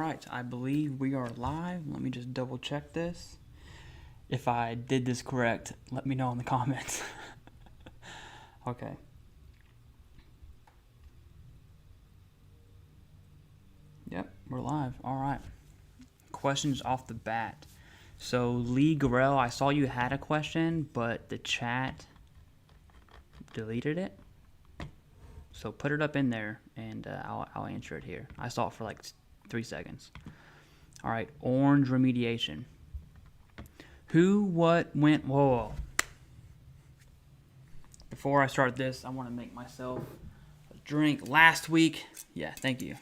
right, I believe we are live. Let me just double check this. If I did this correct, let me know in the comments. Okay. Yep, we're live. All right. Questions off the bat. So Lee Gorell, I saw you had a question, but the chat deleted it. So put it up in there, and I'll answer it here. I saw it for like 3 seconds. All right, orange remediation. Who, what, went, whoa. Before I start this, I want to make myself a drink. Last week, yeah, thank you.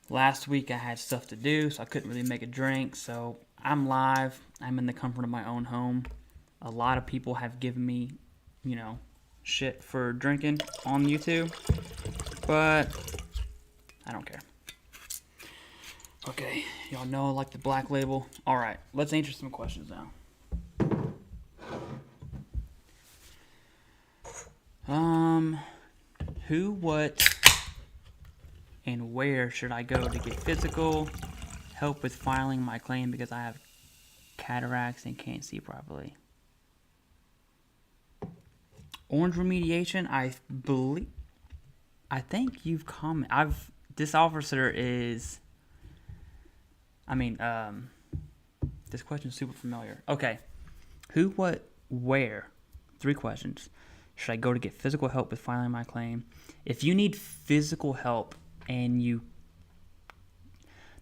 Last week I had stuff to do, so I couldn't really make a drink. So I'm live. I'm in the comfort of my own home. A lot of people have given me, you know, shit for drinking on YouTube, but I don't care. Okay, y'all know I like the black label. All right, let's answer some questions now. Who, what, and where should I go to get physical help with filing my claim because I have cataracts and can't see properly? Orange remediation, I think you've commented. This officer is, this question is super familiar. Okay. Who, what, where? 3 questions. Should I go to get physical help with filing my claim? If you need physical help and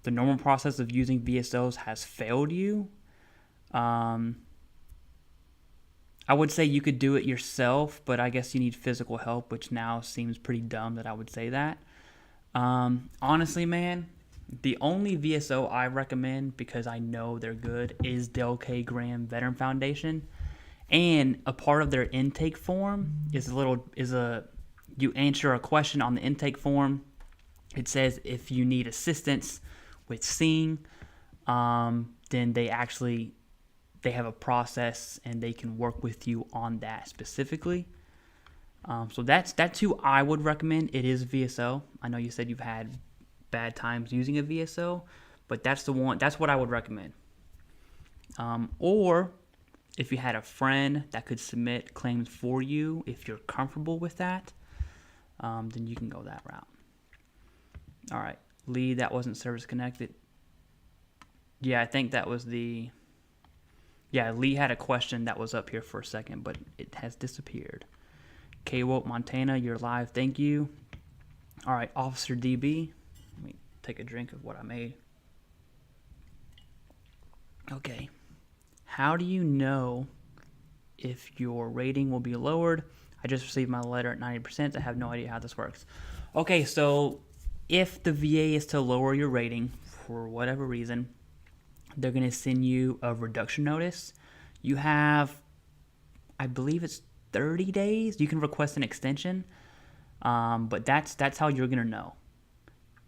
the normal process of using VSOs has failed you, I would say you could do it yourself, but I guess you need physical help, which now seems pretty dumb that I would say that. Honestly, man, the only VSO I recommend, because I know they're good, is Del K. Graham Veteran Foundation. And a part of their intake form you answer a question on the intake form. It says if you need assistance with seeing, then they have a process and they can work with you on that specifically. So that's who I would recommend. It is VSO. I know you said you've had bad times using a VSO, but that's the one. That's what I would recommend. Or if you had a friend that could submit claims for you, if you're comfortable with that, then you can go that route. All right, Lee, that wasn't service connected. Yeah, I think that was Lee had a question that was up here for a second, but it has disappeared. K-Woke Montana, you're live. Thank you. All right, Officer DB. Let me take a drink of what I made. Okay. How do you know if your rating will be lowered? I just received my letter at 90%. I have no idea how this works. Okay, so if the VA is to lower your rating for whatever reason, they're going to send you a reduction notice. You have, I believe it's 30 days. You can request an extension, but that's how you're going to know.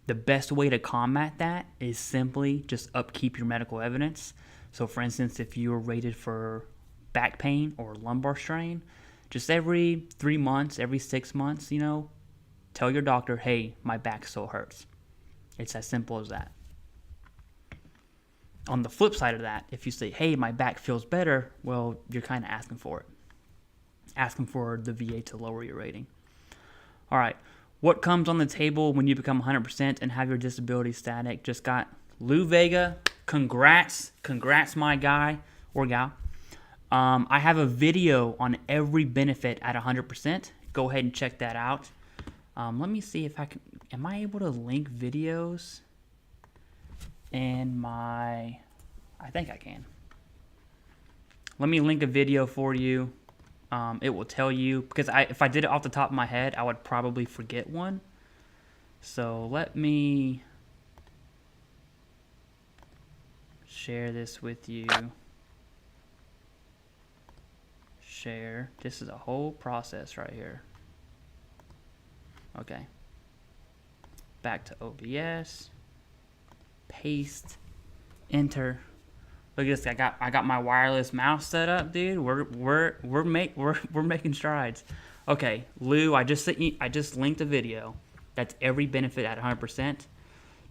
The best way to combat that is simply just upkeep your medical evidence. So, for instance, if you were rated for back pain or lumbar strain, just every 3 months, every 6 months, tell your doctor, hey, my back still hurts. It's as simple as that. On the flip side of that, if you say, hey, my back feels better, well, you're kind of asking for it. Asking for the VA to lower your rating. All right. What comes on the table when you become 100% and have your disability static? Just got Lou Vega. Congrats, my guy or gal. I have a video on every benefit at 100%. Go ahead and check that out. Let me see if I can. Am I able to link videos in my? I think I can. Let me link a video for you. It will tell you, because if I did it off the top of my head, I would probably forget one. So let me share this with you. Share. This is a whole process right here. Okay. Back to OBS. Paste. Enter. Look at this. I got my wireless mouse set up, dude. We're making strides. Okay, Lou, I just linked a video. That's every benefit at 100%.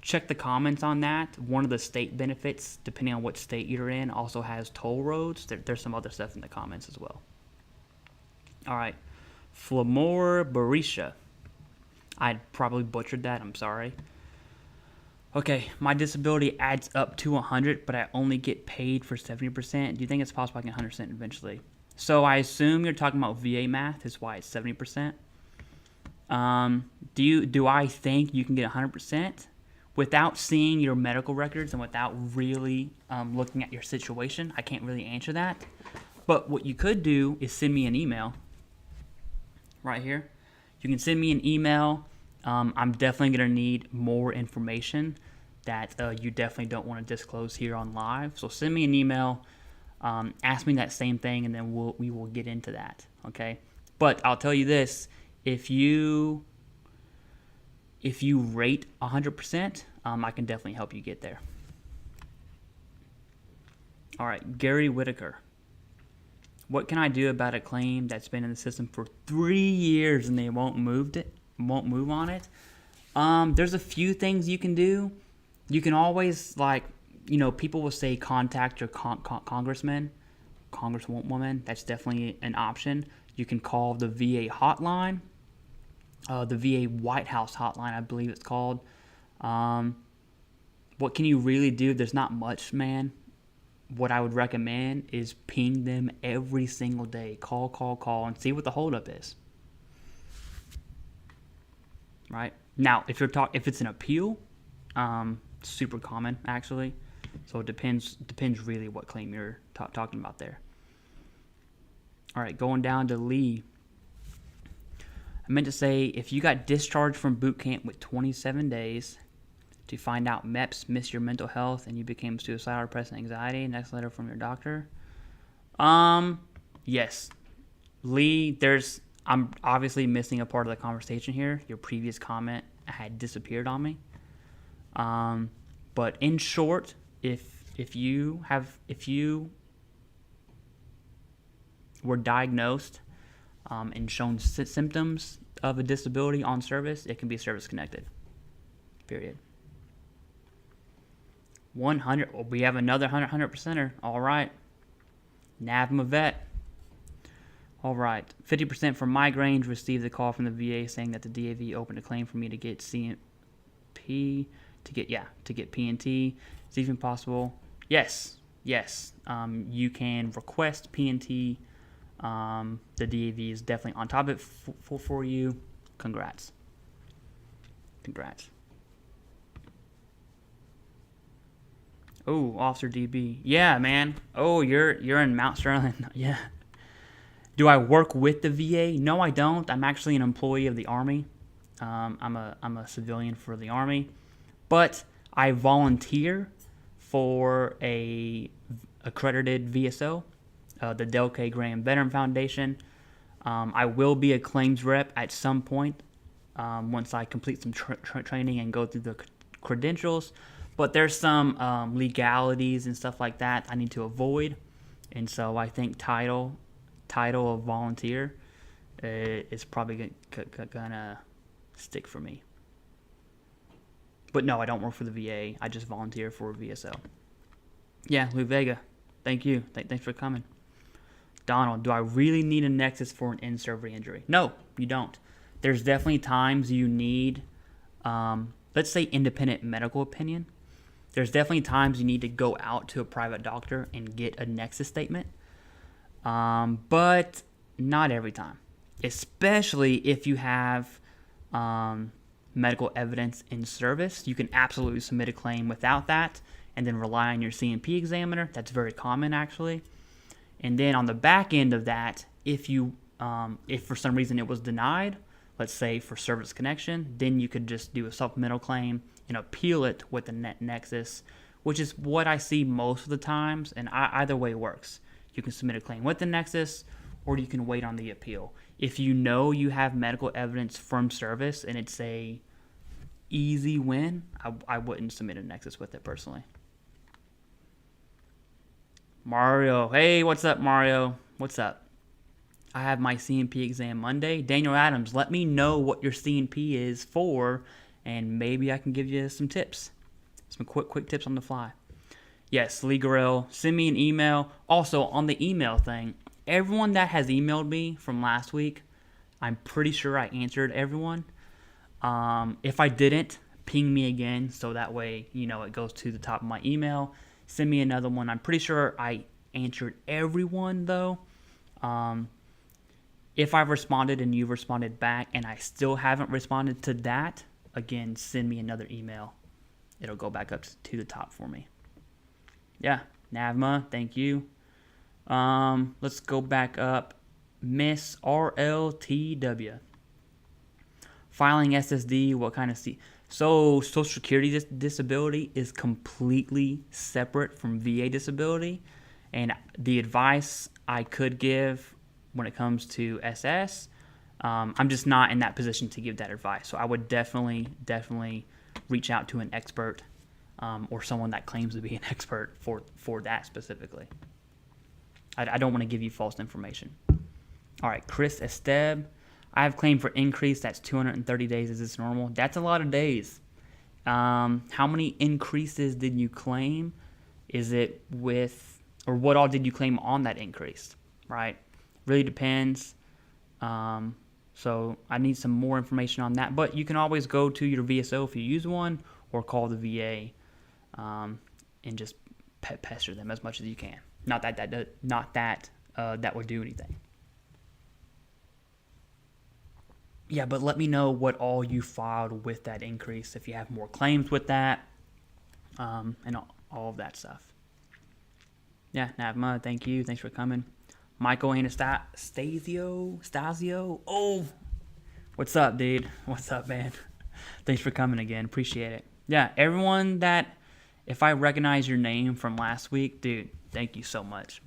check the comments on that. One of the state benefits, depending on what state you're in, also has toll roads. There's some other stuff in the comments as well. All right. Flamor Barisha. I probably butchered that. I'm sorry. Okay, my disability adds up to 100, but I only get paid for 70%. Do you think it's possible I can 100% eventually? So I assume you're talking about VA math, is why it's 70%. Do I think you can get 100% without seeing your medical records and without really looking at your situation? I can't really answer that. But what you could do is send me an email right here. You can send me an email. I'm definitely going to need more information that you definitely don't want to disclose here on live. So send me an email, ask me that same thing, and then we will get into that, okay? But I'll tell you this, if you rate 100%, I can definitely help you get there. All right, Gary Whitaker. What can I do about a claim that's been in the system for 3 years and they won't move on it? There's a few things you can do. You can always, people will say contact your congressman, congresswoman. That's definitely an option. You can call the VA hotline, the VA White House hotline, I believe it's called. What can you really do? There's not much, man. What I would recommend is ping them every single day. Call, and see what the holdup is. Right? Now, if it's an appeal, super common actually. So it depends really what claim you're talking about there. All right, going down to Lee. I meant to say, if you got discharged from boot camp with 27 days to find out MEPS missed your mental health and you became suicidal, depressed, and anxiety, next letter from your doctor. Yes. Lee, I'm obviously missing a part of the conversation here. Your previous comment had disappeared on me. But in short, if you were diagnosed and shown symptoms of a disability on service, it can be service connected. Period. 100. Oh, we have another 100%er. All right. NAVMA vet. All right. 50% for migraines. Received a call from the VA saying that the DAV opened a claim for me to get CMP, to get P&T. It's even possible. Yes. You can request P&T. The DAV is definitely on top of it for you. Congrats. Oh, Officer DB. Yeah, man. Oh, you're in Mount Sterling. Yeah. Do I work with the VA? No, I don't. I'm actually an employee of the Army. I'm a civilian for the Army, but I volunteer for a accredited VSO, the Del K. Graham Veteran Foundation. I will be a claims rep at some point once I complete some training and go through the credentials. But there's some legalities and stuff like that I need to avoid, and so I think title of volunteer is probably gonna stick for me. But no, I don't work for the VA. I just volunteer for a VSO. Yeah, Lou Vega, thank you. Thanks for coming. Donald, do I really need a Nexus for an in-server injury? No, you don't. There's definitely times you need, let's say, independent medical opinion. There's definitely times you need to go out to a private doctor and get a Nexus statement, but not every time, especially if you have medical evidence in service. You can absolutely submit a claim without that and then rely on your CMP examiner. That's very common, actually. And then on the back end of that, if for some reason it was denied, let's say for service connection, then you could just do a supplemental claim and appeal it with the Nexus, which is what I see most of the times, and either way works. You can submit a claim with the Nexus, or you can wait on the appeal. If you know you have medical evidence from service and it's a easy win, I wouldn't submit a Nexus with it personally. Mario, hey, what's up, Mario? What's up? I have my CNP exam Monday. Daniel Adams, let me know what your CNP is for, and maybe I can give you some tips. Some quick tips on the fly. Yes, Lee Garrell, send me an email. Also, on the email thing, everyone that has emailed me from last week, I'm pretty sure I answered everyone. If I didn't, ping me again so that way, it goes to the top of my email. Send me another one. I'm pretty sure I answered everyone, though. If I've responded and you've responded back and I still haven't responded to that, again, send me another email. It'll go back up to the top for me. Yeah, Navma, thank you. Let's go back up. Miss RLTW. Filing SSD, what kind of So Social Security disability is completely separate from VA disability. And the advice I could give when it comes to SS, I'm just not in that position to give that advice. So I would definitely reach out to an expert or someone that claims to be an expert for that specifically. I don't want to give you false information. All right, Chris Esteb. I have claimed for increase. That's 230 days. Is this normal? That's a lot of days. How many increases did you claim? Is it or what all did you claim on that increase? Right? Really depends. So I need some more information on that. But you can always go to your VSO if you use one, or call the VA and just pester them as much as you can. Not that would do anything. Yeah, but let me know what all you filed with that increase, if you have more claims with that, and all of that stuff. Yeah, Navma, thank you. Thanks for coming. Michael Stasio. Oh, what's up, dude? What's up, man? Thanks for coming again. Appreciate it. Yeah, everyone that, if I recognize your name from last week, dude, thank you so much.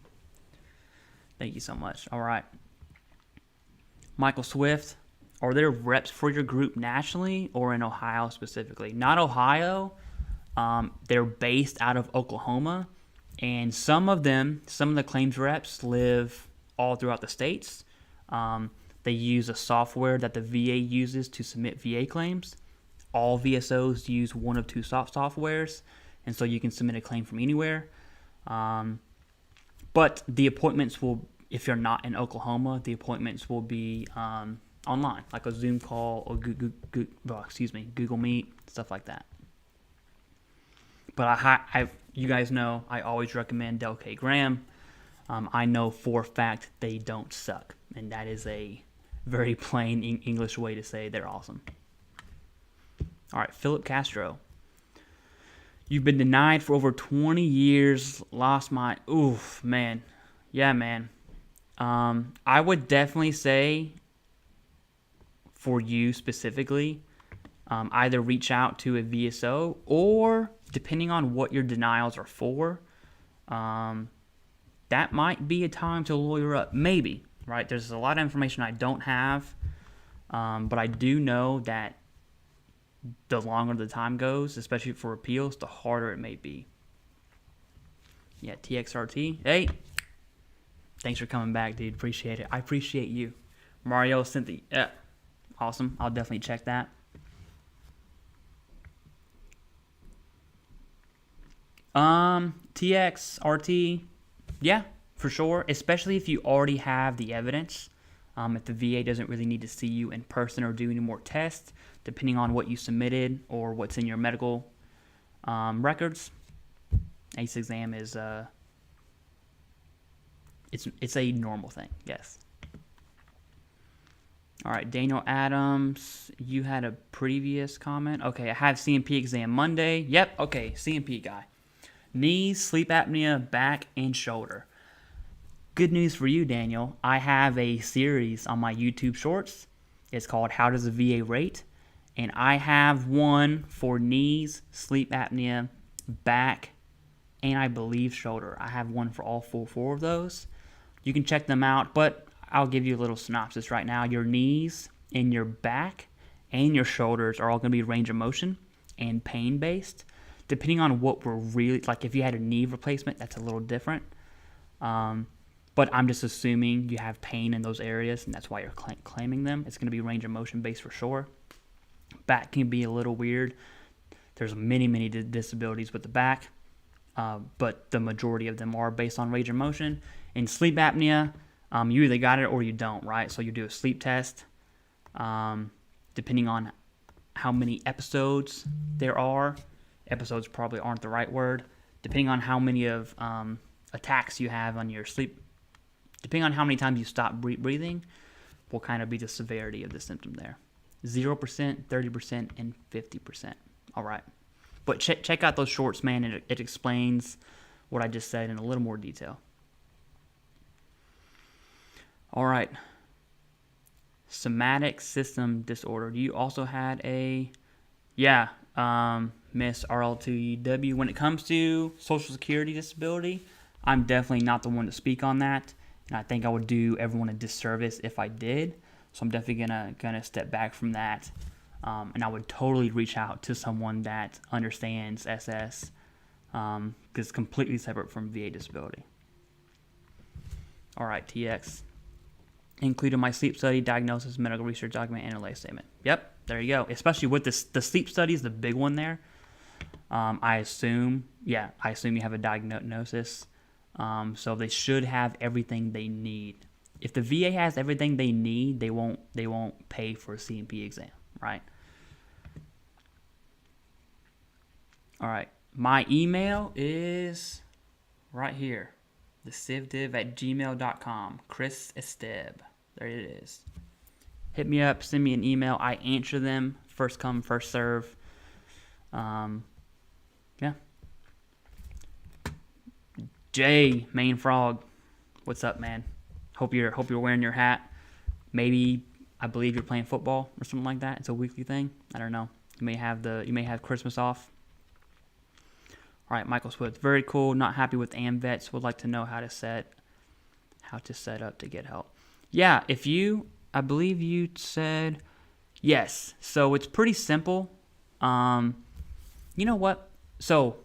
Thank you so much. All right. Michael Swift, are there reps for your group nationally or in Ohio specifically? Not Ohio. They're based out of Oklahoma. And some of the claims reps live all throughout the states. They use a software that the VA uses to submit VA claims. All VSOs use one of two softwares, and so you can submit a claim from anywhere. But the appointments will, if you're not in Oklahoma, the appointments will be online, like a Zoom call or Google Meet, stuff like that. But you guys know I always recommend Del K. Graham. I know for a fact they don't suck, and that is a very plain English way to say they're awesome. All right, Philip Castro. You've been denied for over 20 years. Lost my... Oof, man. Yeah, man. I would definitely say, for you specifically, either reach out to a VSO or, depending on what your denials are for, that might be a time to lawyer up. Maybe, right? There's a lot of information I don't have, but I do know that the longer the time goes, especially for appeals, the harder it may be. Yeah, TXRT. Hey, thanks for coming back, dude. Appreciate it. I appreciate you. Mario Cynthia. Yeah, awesome. I'll definitely check that. TXRT. Yeah, for sure. Especially if you already have the evidence. If the VA doesn't really need to see you in person or do any more tests, depending on what you submitted or what's in your medical records. ACE exam is it's a normal thing, yes. All right, Daniel Adams, you had a previous comment. Okay, I have CMP exam Monday. Yep, okay, CMP guy. Knees, sleep apnea, back, and shoulder. Good news for you, Daniel. I have a series on my YouTube Shorts. It's called How Does a VA Rate? And I have one for knees, sleep apnea, back, and I believe shoulder. I have one for all four of those. You can check them out, but I'll give you a little synopsis right now. Your knees and your back and your shoulders are all going to be range of motion and pain-based. Depending on what we're really, like if you had a knee replacement, that's a little different. But I'm just assuming you have pain in those areas, and that's why you're claiming them. It's going to be range of motion based for sure. Back can be a little weird. There's many disabilities with the back, but the majority of them are based on range of motion. In sleep apnea, you either got it or you don't, right? So you do a sleep test, depending on how many episodes there are. Episodes probably aren't the right word. Depending on how many of attacks you have on your sleep, depending on how many times you stop breathing, will kind of be the severity of the symptom there. 0%, 30%, and 50%. All right. But check out those shorts, man. It explains what I just said in a little more detail. All right. Somatic system disorder. You also had a, Miss RL2W. When it comes to Social Security disability, I'm definitely not the one to speak on that. And I think I would do everyone a disservice if I did. So I'm definitely gonna step back from that. And I would totally reach out to someone that understands SS, because it's completely separate from VA disability. All right, TX. Included my sleep study, diagnosis, medical research document, and a lay statement. Yep, there you go. Especially with this, the sleep study is the big one there. I assume you have a diagnosis. So they should have everything they need. If the VA has everything they need, they won't pay for a C&P exam, right? All right, my email is right here, TheCivDiv@gmail.com. Chris Esteb. There it is. Hit me up, send me an email. I answer them. First come, first serve. Jay, Main Frog, what's up, man? Hope you're wearing your hat. Maybe I believe you're playing football or something like that. It's a weekly thing. I don't know. You may have Christmas off. All right, Michael Swift, very cool. Not happy with AmVets. Would like to know how to set up to get help. Yeah, I believe you said yes. So it's pretty simple. You know what? So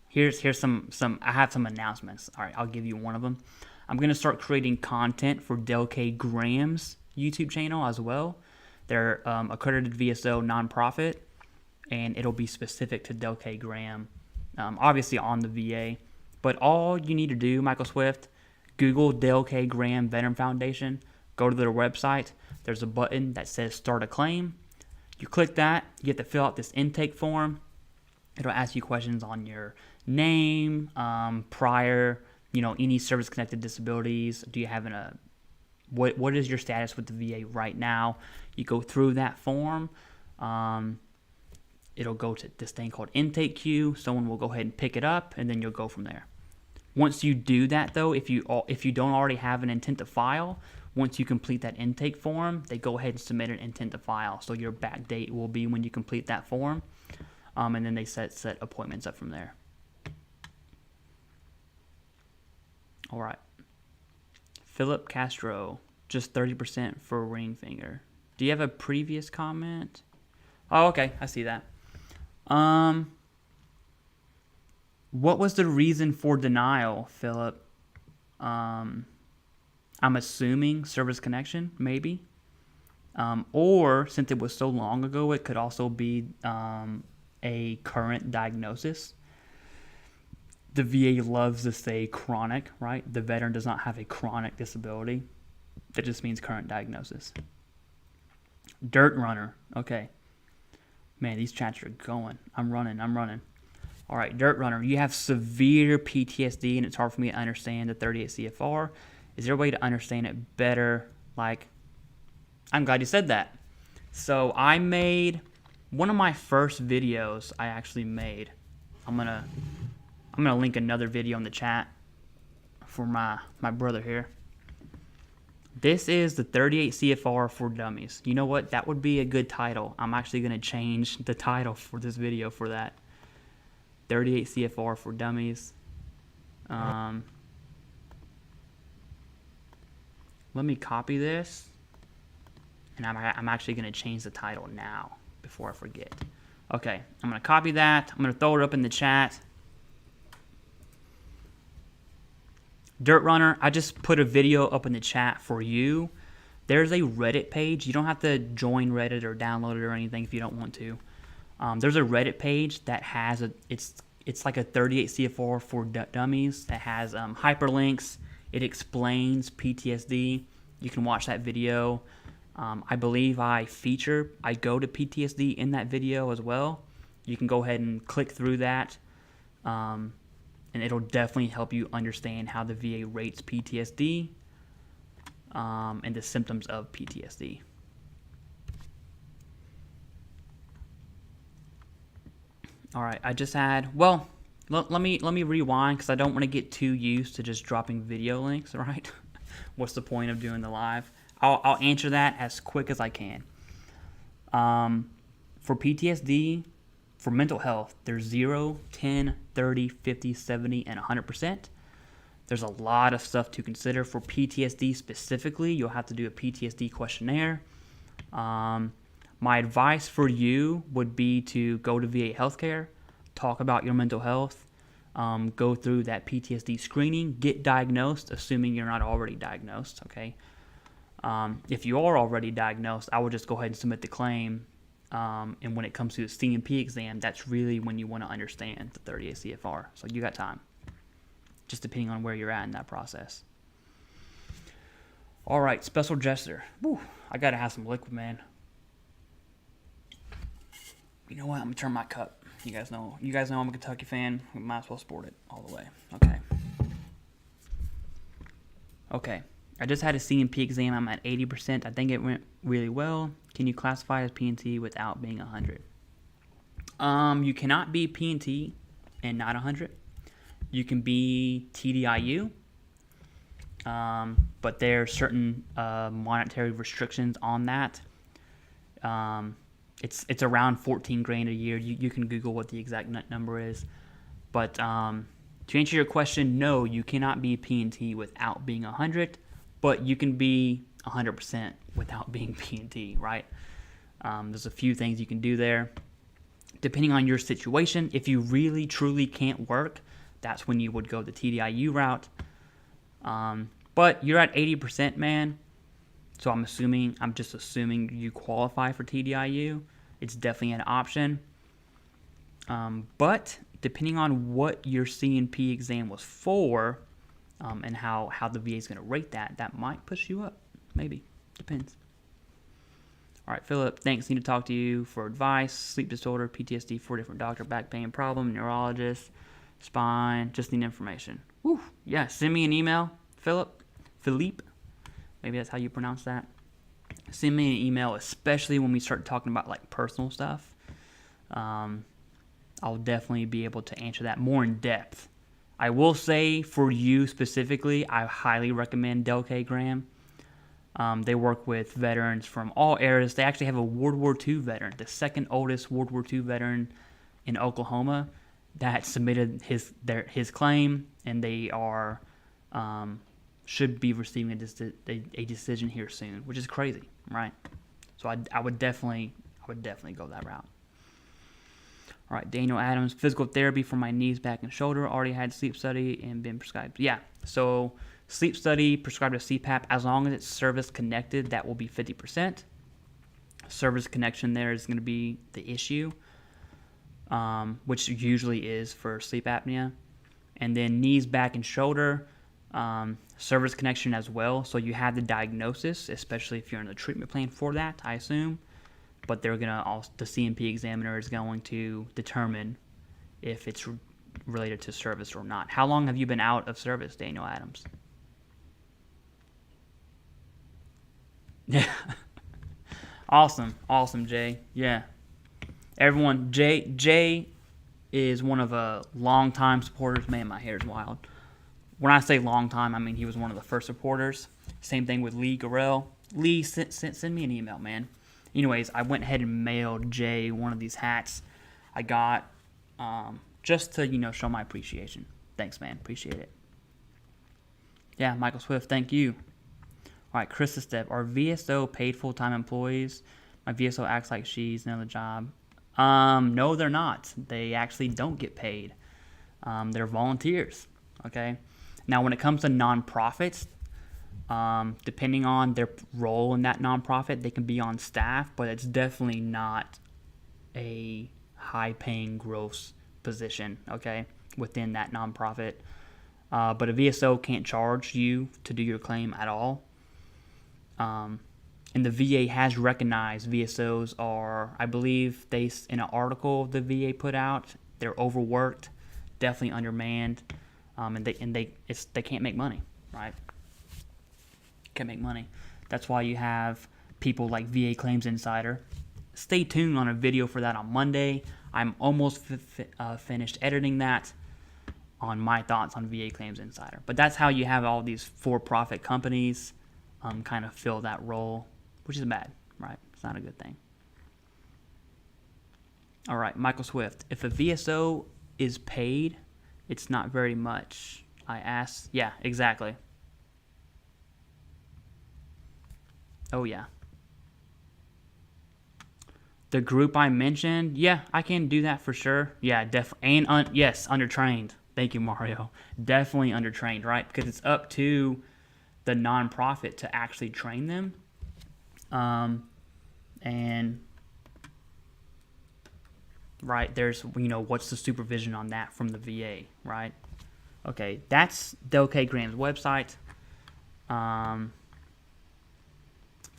here's some I have some announcements. All right, I'll give you one of them. I'm gonna start creating content for Del K. Graham's YouTube channel as well. They're accredited VSO nonprofit, and it'll be specific to Del K. Graham. Obviously on the VA, but all you need to do, Michael Swift, Google Del K. Graham Veteran Foundation, go to their website. There's a button that says Start a Claim. You click that, you get to fill out this intake form. It'll ask you questions on your name, prior, any service-connected disabilities. Do you have what is your status with the VA right now? You go through that form. It'll go to this thing called intake queue. Someone will go ahead and pick it up, and then you'll go from there. Once you do that, though, if you don't already have an intent to file, once you complete that intake form, they go ahead and submit an intent to file. So your back date will be when you complete that form, and then they set appointments up from there. All right. Philip Castro, just 30% for ring finger. Do you have a previous comment? Oh, okay, I see that. What was the reason for denial, Philip? I'm assuming service connection, maybe. Or since it was so long ago, it could also be a current diagnosis. The VA loves to say chronic, right? The veteran does not have a chronic disability. That just means current diagnosis. Dirt runner, okay. Man, these chats are going. I'm running. All right, Dirt Runner, you have severe PTSD, and it's hard for me to understand the 38 CFR. Is there a way to understand it better? I'm glad you said that. So I made one of my first videos I actually made. I'm gonna link another video in the chat for my brother here. This is the 38 CFR for dummies. You know what? That would be a good title. I'm actually going to change the title for this video for that. 38 CFR for dummies. Let me copy this. And I'm actually going to change the title now before I forget. Okay, I'm going to copy that. I'm going to throw it up in the chat. Dirt Runner, I just put a video up in the chat for you. There's a Reddit page. You don't have to join Reddit or download it or anything if you don't want to. There's a Reddit page that has it's like a 38 CFR for dummies that has hyperlinks. It explains PTSD. You can watch that video. I believe I go to PTSD in that video as well. You can go ahead and click through that, and it'll definitely help you understand how the VA rates PTSD and the symptoms of PTSD. All right, I just had, well, let me rewind because I don't want to get too used to just dropping video links, right? What's the point of doing the live? I'll answer that as quick as I can. For PTSD, for mental health, there's 0, 10, 30, 50, 70, and 100%. There's a lot of stuff to consider. For PTSD specifically, you'll have to do a PTSD questionnaire. My advice for you would be to go to VA Healthcare, talk about your mental health, go through that PTSD screening, get diagnosed, assuming you're not already diagnosed, okay? If you are already diagnosed, I would just go ahead and submit the claim. And when it comes to the C&P exam, that's really when you want to understand the 38 CFR. So you got time, just depending on where you're at in that process. All right, special gesture. Whew, I got to have some liquid, man. You know what? I'm gonna turn my cup. You guys know I'm a Kentucky fan. We might as well sport it all the way. Okay. I just had a C&P exam. I'm at 80%. I think it went really well. Can you classify as P&T without being 100? You cannot be P&T and not 100. You can be TDIU, but there are certain monetary restrictions on that. It's around $14,000 a year. You can Google what the exact number is. But to answer your question, no, you cannot be P&T without being 100, but you can be 100% without being P&T, right? There's a few things you can do there. Depending on your situation, if you really, truly can't work, that's when you would go the TDIU route. But you're at 80%, man. So I'm just assuming you qualify for TDIU. It's definitely an option. But depending on what your C&P exam was for, and how the VA is going to rate that might push you up. Maybe. Depends. All right, Philip, thanks. Need to talk to you for advice. Sleep disorder, PTSD, 4 different doctor, back pain problem, neurologist, spine. Just need information. Woo. Yeah, send me an email, Philippe. Maybe that's how you pronounce that. Send me an email, especially when we start talking about like personal stuff. I'll definitely be able to answer that more in depth. I will say for you specifically, I highly recommend Delkay Graham. They work with veterans from all eras. They actually have a World War II veteran, the second oldest World War II veteran in Oklahoma, that submitted his claim, and they are should be receiving a decision here soon, which is crazy, right? So I would definitely go that route. All right, Daniel Adams, physical therapy for my knees, back, and shoulder. Already had sleep study and been prescribed. Yeah, so sleep study, prescribed a CPAP. As long as it's service connected, that will be 50%. Service connection there is going to be the issue, which usually is for sleep apnea. And then knees, back, and shoulder, service connection as well. So you have the diagnosis, especially if you're in the treatment plan for that, I assume. But the C&P examiner is going to determine if it's related to service or not. How long have you been out of service, Daniel Adams? Yeah. Awesome, Jay. Yeah. Everyone, Jay is one of a long-time supporters. Man, my hair is wild. When I say long time, I mean he was one of the first supporters. Same thing with Lee Garrell. Lee, send me an email, man. Anyways, I went ahead and mailed Jay one of these hats I got just to, show my appreciation. Thanks, man. Appreciate it. Yeah, Michael Swift, thank you. All right, Chris Step. Are VSO paid full-time employees? My VSO acts like she's another job. No, they're not. They actually don't get paid. They're volunteers, okay? Now, when it comes to nonprofits, depending on their role in that nonprofit, they can be on staff, but it's definitely not a high-paying gross position, okay, within that nonprofit. But a VSO can't charge you to do your claim at all. And the VA has recognized VSOs are, I believe in an article the VA put out, they're overworked, definitely undermanned, and they can't make money, right? Can't make money. That's why you have people like VA Claims Insider. Stay tuned on a video for that on Monday. I'm almost finished editing that on my thoughts on VA Claims Insider. But that's how you have all these for-profit companies kind of fill that role, which is bad, right? It's not a good thing. All right, Michael Swift. If a VSO is paid, it's not very much. I asked. Yeah, exactly. Oh, yeah. The group I mentioned, yeah, I can do that for sure. Yeah, definitely. And yes, undertrained. Thank you, Mario. Definitely undertrained, right? Because it's up to the nonprofit to actually train them. And right, there's, what's the supervision on that from the VA, right? Okay, that's Delkay Graham's website. For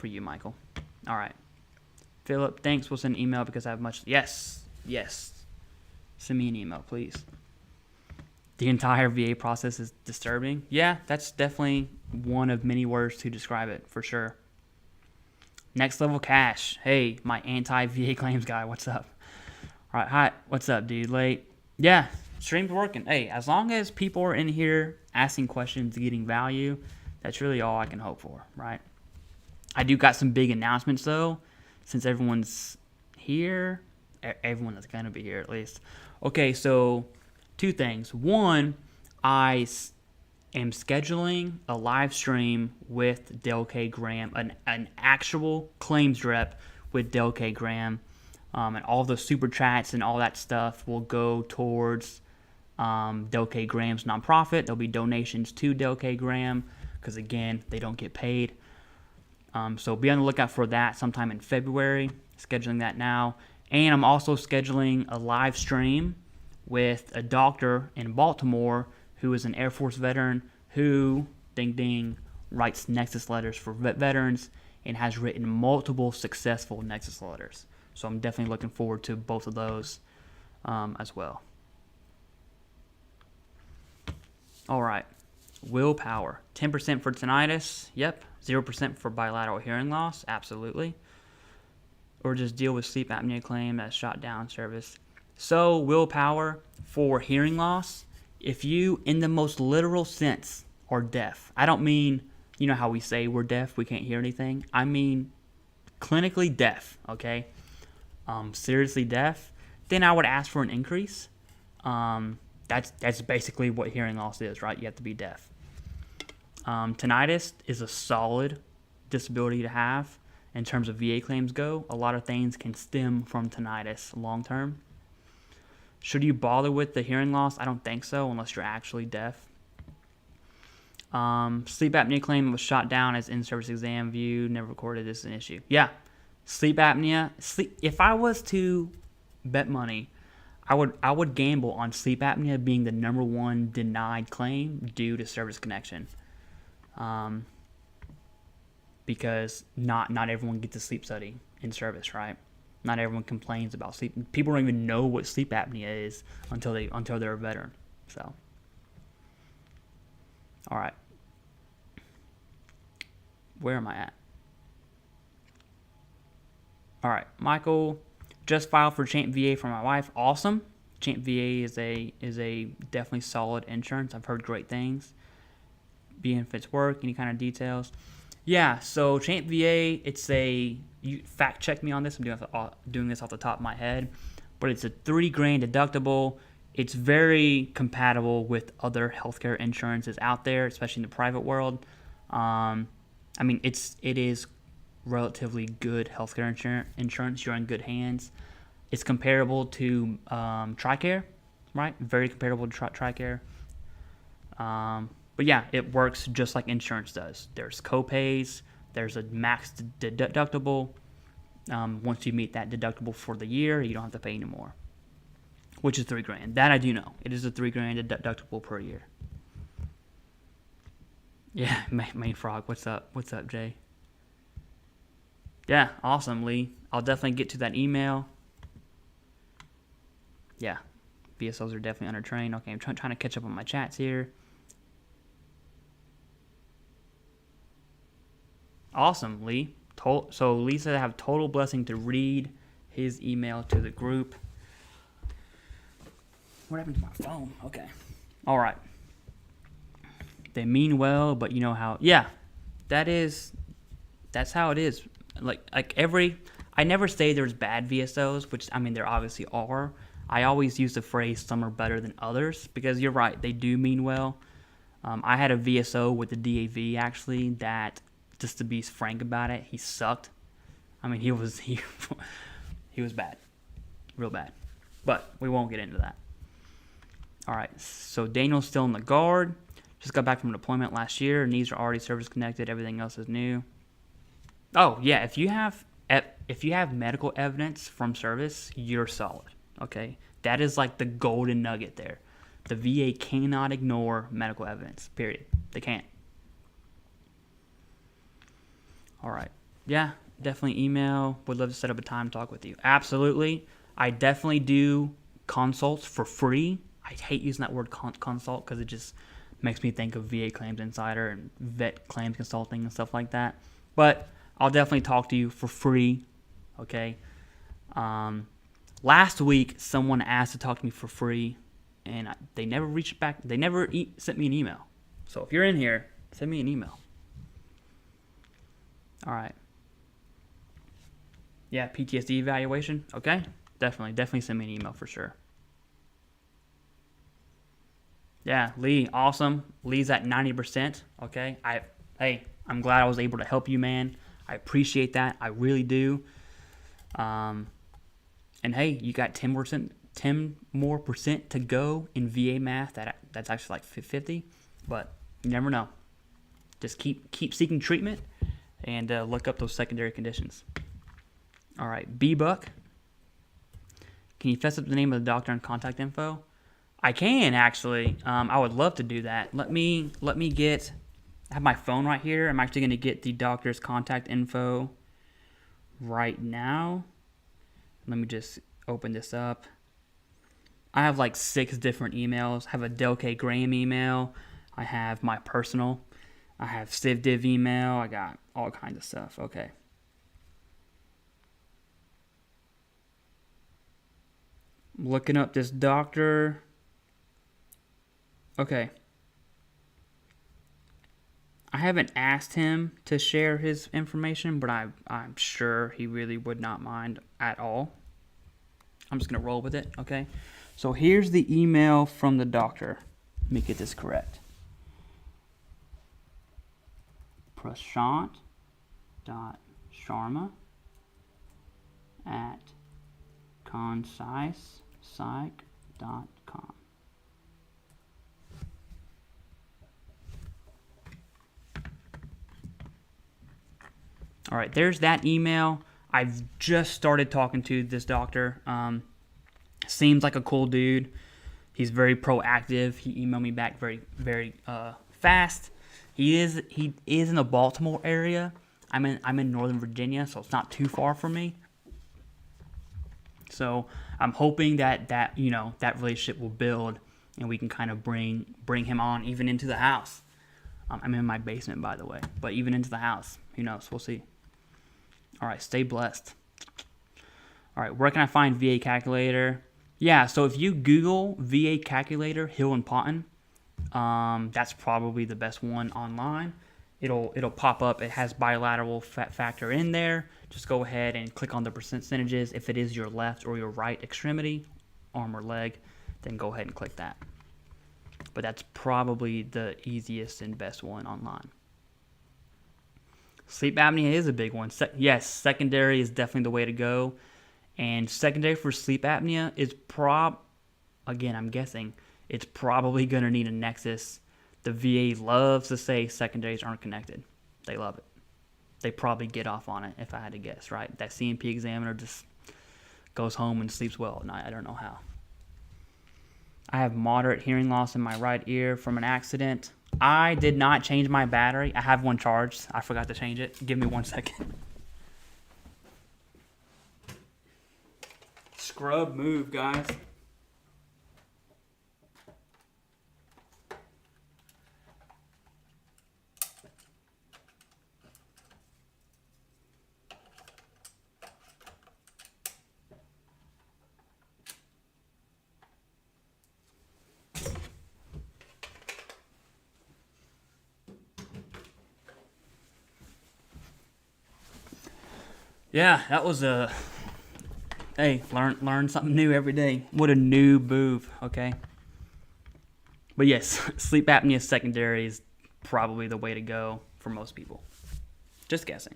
you, Michael. All right. Philip, thanks. We'll send an email because I have much. Yes. Send me an email, please. The entire VA process is disturbing. Yeah, that's definitely one of many words to describe it, for sure. Next Level Cash. Hey, my anti-VA claims guy. What's up? All right, hi. What's up, dude? Late? Yeah, stream's working. Hey, as long as people are in here asking questions, getting value, that's really all I can hope for, right? I do got some big announcements, though, since everyone's here. Everyone that's going to be here, at least. Okay, so 2 things. One, I am scheduling a live stream with Delkay Graham, an actual claims rep with Delkay Graham, and all the super chats and all that stuff will go towards Delkay Graham's nonprofit. There'll be donations to Delkay Graham because, again, they don't get paid. So be on the lookout for that sometime in February. Scheduling that now. And I'm also scheduling a live stream with a doctor in Baltimore who is an Air Force veteran who, ding ding, writes Nexus letters for veterans and has written multiple successful Nexus letters. So I'm definitely looking forward to both of those as well. All right. Willpower. 10% for tinnitus. Yep. 0% for bilateral hearing loss. Absolutely. Or just deal with sleep apnea claim that's shot down service. So willpower for hearing loss, if you, in the most literal sense, are deaf. I don't mean, how we say we're deaf, we can't hear anything. I mean clinically deaf, okay? Seriously deaf. Then I would ask for an increase. That's basically what hearing loss is, right? You have to be deaf. Tinnitus is a solid disability to have in terms of VA claims go. A lot of things can stem from tinnitus long term. Should you bother with the hearing loss? I don't think so, unless you're actually deaf. Sleep apnea claim was shot down as in-service exam view, never recorded. This is an issue. Yeah, sleep apnea. If I was to bet money, I would gamble on sleep apnea being the number one denied claim due to service connection. Because not everyone gets a sleep study in service, right? Not everyone complains about sleep. People don't even know what sleep apnea is until they're a veteran. So, all right, where am I at? All right, Michael, just filed for Champ VA for my wife. Awesome. Champ VA is a definitely solid insurance. I've heard great things. Benefits work. Any kind of details? Yeah, so Champ VA, you fact check me on this. I'm doing this off the top of my head, but it's a $3,000 deductible. It's very compatible with other healthcare insurances out there, especially in the private world. It is relatively good healthcare insurance. You're in good hands. It's comparable to TRICARE, right? Very comparable to TRICARE. But yeah, it works just like insurance does. There's co-pays. There's a max deductible. Once you meet that deductible for the year, you don't have to pay anymore. which is $3,000. That I do know. It is a $3,000 deductible per year. Yeah, Main Frog. What's up? What's up, Jay? Yeah, awesome, Lee. I'll definitely get to that email. Yeah, VSOs are definitely undertrained. Okay, I'm trying to catch up on my chats here. Awesome, Lee. So Lee said I have total blessing to read his email to the group. What happened to my phone? Okay. All right. They mean well, but you know how. Yeah, that's how it is. Like I never say there's bad VSOs, which I mean there obviously are. I always use the phrase some are better than others because you're right, they do mean well. I had a VSO with the DAV actually that, just to be frank about it, he sucked. I mean he was bad, real bad. But we won't get into that. All right, so Daniel's still in the guard. Just got back from deployment last year. Knees are already service connected. Everything else is new. Oh yeah, if you have medical evidence from service, you're solid. Okay, that is like the golden nugget there. The VA cannot ignore medical evidence. Period. They can't. All right. Yeah, definitely email. Would love to set up a time to talk with you. Absolutely. I definitely do consults for free. I hate using that word consult because it just makes me think of VA Claims Insider and vet claims consulting and stuff like that. But I'll definitely talk to you for free. Okay. Last week, someone asked to talk to me for free, and they never reached back. They never sent me an email. So if you're in here, send me an email. All right. Yeah, PTSD evaluation. Okay. Definitely send me an email for sure. Yeah, Lee, awesome. Lee's at 90%. Okay. I'm glad I was able to help you, man. I appreciate that. I really do. And hey, you got 10 more percent to go in VA math. That's actually like 50, but you never know. Just keep seeking treatment and look up those secondary conditions. All right, B-Buck. Can you fess up the name of the doctor and contact info? I can actually. I would love to do that. Let me get. I have my phone right here. I'm actually going to get the doctor's contact info right now. Let me just open this up. I have like 6 different emails. I have a Del K. Graham email. I have my personal. I have CivDiv email. I got all kinds of stuff. Okay. I'm looking up this doctor. Okay. I haven't asked him to share his information, but I'm sure he really would not mind at all. I'm just going to roll with it, okay? So here's the email from the doctor. Let me get this correct. Prashant.Sharma at concisepsych.com. All right, there's that email. I've just started talking to this doctor. Seems like a cool dude. He's very proactive. He emailed me back very, very fast. He is in the Baltimore area. I'm in Northern Virginia, so it's not too far from me. So I'm hoping that relationship will build, and we can kind of bring him on even into the house. I'm in my basement, by the way, but even into the house, who knows? We'll see. All right, stay blessed. All right, where can I find VA calculator? Yeah, so if you Google VA calculator Hill and Ponton, that's probably the best one online. It'll pop up. It has bilateral factor in there. Just go ahead and click on the percentages. If it is your left or your right extremity, arm or leg, then go ahead and click that. But that's probably the easiest and best one online. Sleep apnea is a big one. Yes, secondary is definitely the way to go. And secondary for sleep apnea is again, I'm guessing, it's probably going to need a Nexus. The VA loves to say secondaries aren't connected. They love it. They probably get off on it, if I had to guess, right? That CMP examiner just goes home and sleeps well at night. I don't know how. I have moderate hearing loss in my right ear from an accident. I did not change my battery. I have one charged. I forgot to change it. Give me 1 second. Scrub move, guys. Yeah, that was a... Hey, learn something new every day. What a new move, okay? But yes, sleep apnea secondary is probably the way to go for most people. Just guessing.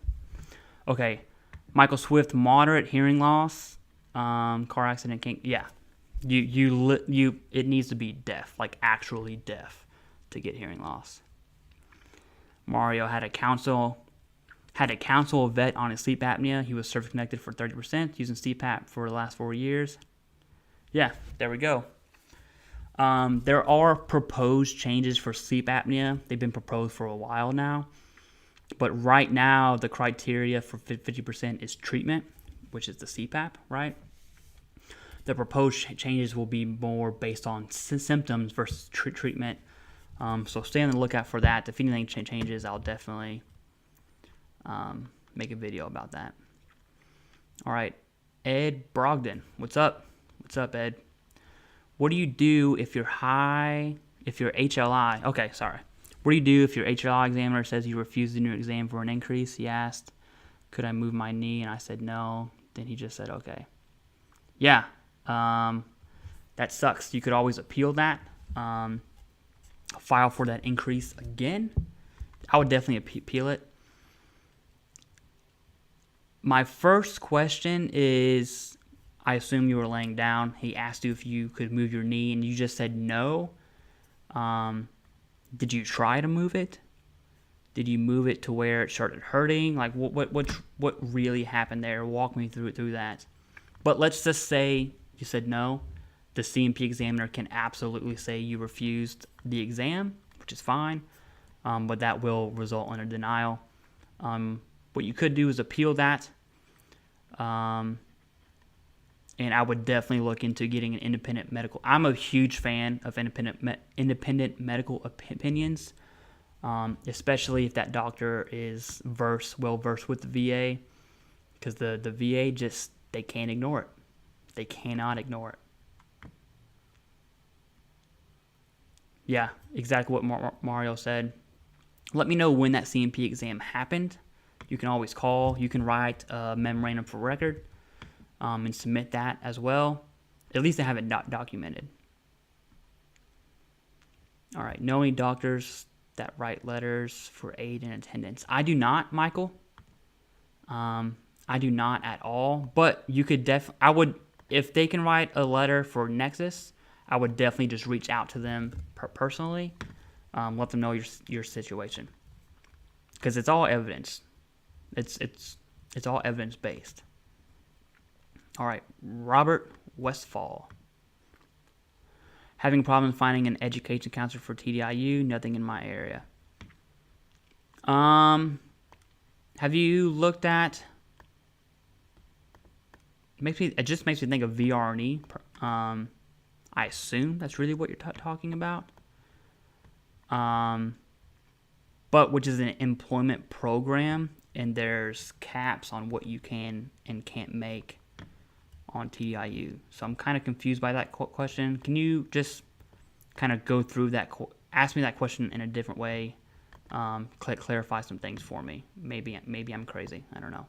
Okay, Michael Swift, moderate hearing loss. Car accident can't... Yeah. It needs to be deaf, like actually deaf, to get hearing loss. Mario had to counsel a vet on his sleep apnea. He was service connected for 30%, using CPAP for the last 4 years. Yeah, there we go. There are proposed changes for sleep apnea. They've been proposed for a while now. But right now, the criteria for 50% is treatment, which is the CPAP, right? The proposed changes will be more based on symptoms versus treatment. So stay on the lookout for that. If anything changes, I'll definitely make a video about that. All right, Ed Brogdon, what's up? What's up, Ed? What do you do if you're HLI? Okay, sorry. What do you do if your HLI examiner says you refuse the new exam for an increase? He asked, could I move my knee? And I said no. Then he just said, okay. Yeah, that sucks. You could always appeal that. File for that increase again. I would definitely appeal it. My first question is, I assume you were laying down. He asked you if you could move your knee, and you just said no. Did you try to move it? Did you move it to where it started hurting? Like, what really happened there? Walk me through that. But let's just say you said no. The C&P examiner can absolutely say you refused the exam, which is fine, but that will result in a denial. What you could do is appeal that, and I would definitely look into getting an independent medical. I'm a huge fan of independent medical opinions, especially if that doctor is well versed with the VA, because the VA they can't ignore it. They cannot ignore it. Yeah, exactly what Mario said. Let me know when that C&P exam happened. You can always call. You can write a memorandum for record and submit that as well. At least I have it documented. All right. Know any doctors that write letters for aid in attendance? I do not, Michael. I do not at all. But you could if they can write a letter for Nexus, I would definitely just reach out to them personally. Let them know your situation, because it's all evidence. It's all evidence based. All right, Robert Westfall. Having problems finding an education counselor for TDIU. Nothing in my area. Have you looked at? It just makes me think of VeteranAI. I assume that's really what you're talking about. But which is an employment program, and there's caps on what you can and can't make on TDIU. So I'm kind of confused by that question. Can you just kind of go through that? Ask me that question in a different way. Clarify some things for me. Maybe I'm crazy. I don't know.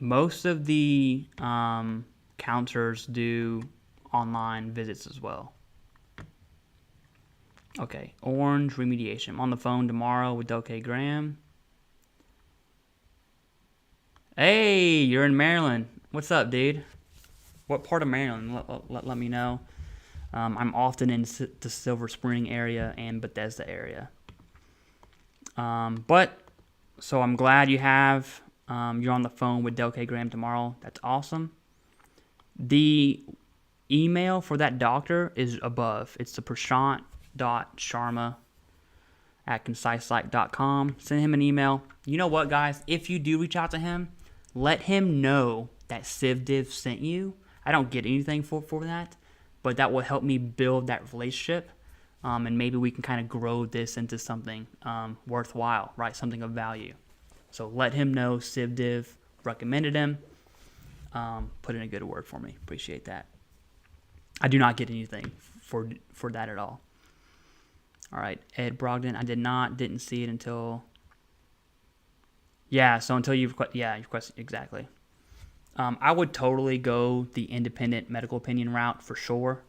Most of the counselors do online visits as well. Okay, Orange remediation. I'm on the phone tomorrow with Delkay Graham. Hey, you're in Maryland. What's up, dude? What part of Maryland? Let me know. I'm often in the Silver Spring area and Bethesda area. So I'm glad you're on the phone with Delkay Graham tomorrow. That's awesome. The email for that doctor is above. It's the prashant.sharma@concisepsych.com. Send him an email. You know what, guys? If you do reach out to him, let him know that TheCivDiv sent you. I don't get anything for that, but that will help me build that relationship, and maybe we can kind of grow this into something worthwhile, right? Something of value. So let him know TheCivDiv recommended him. Put in a good word for me. Appreciate that. I do not get anything for that at all. All right, Ed Brogdon. I didn't see it until. Yeah, so until you've requested exactly. I would totally go the independent medical opinion route for sure.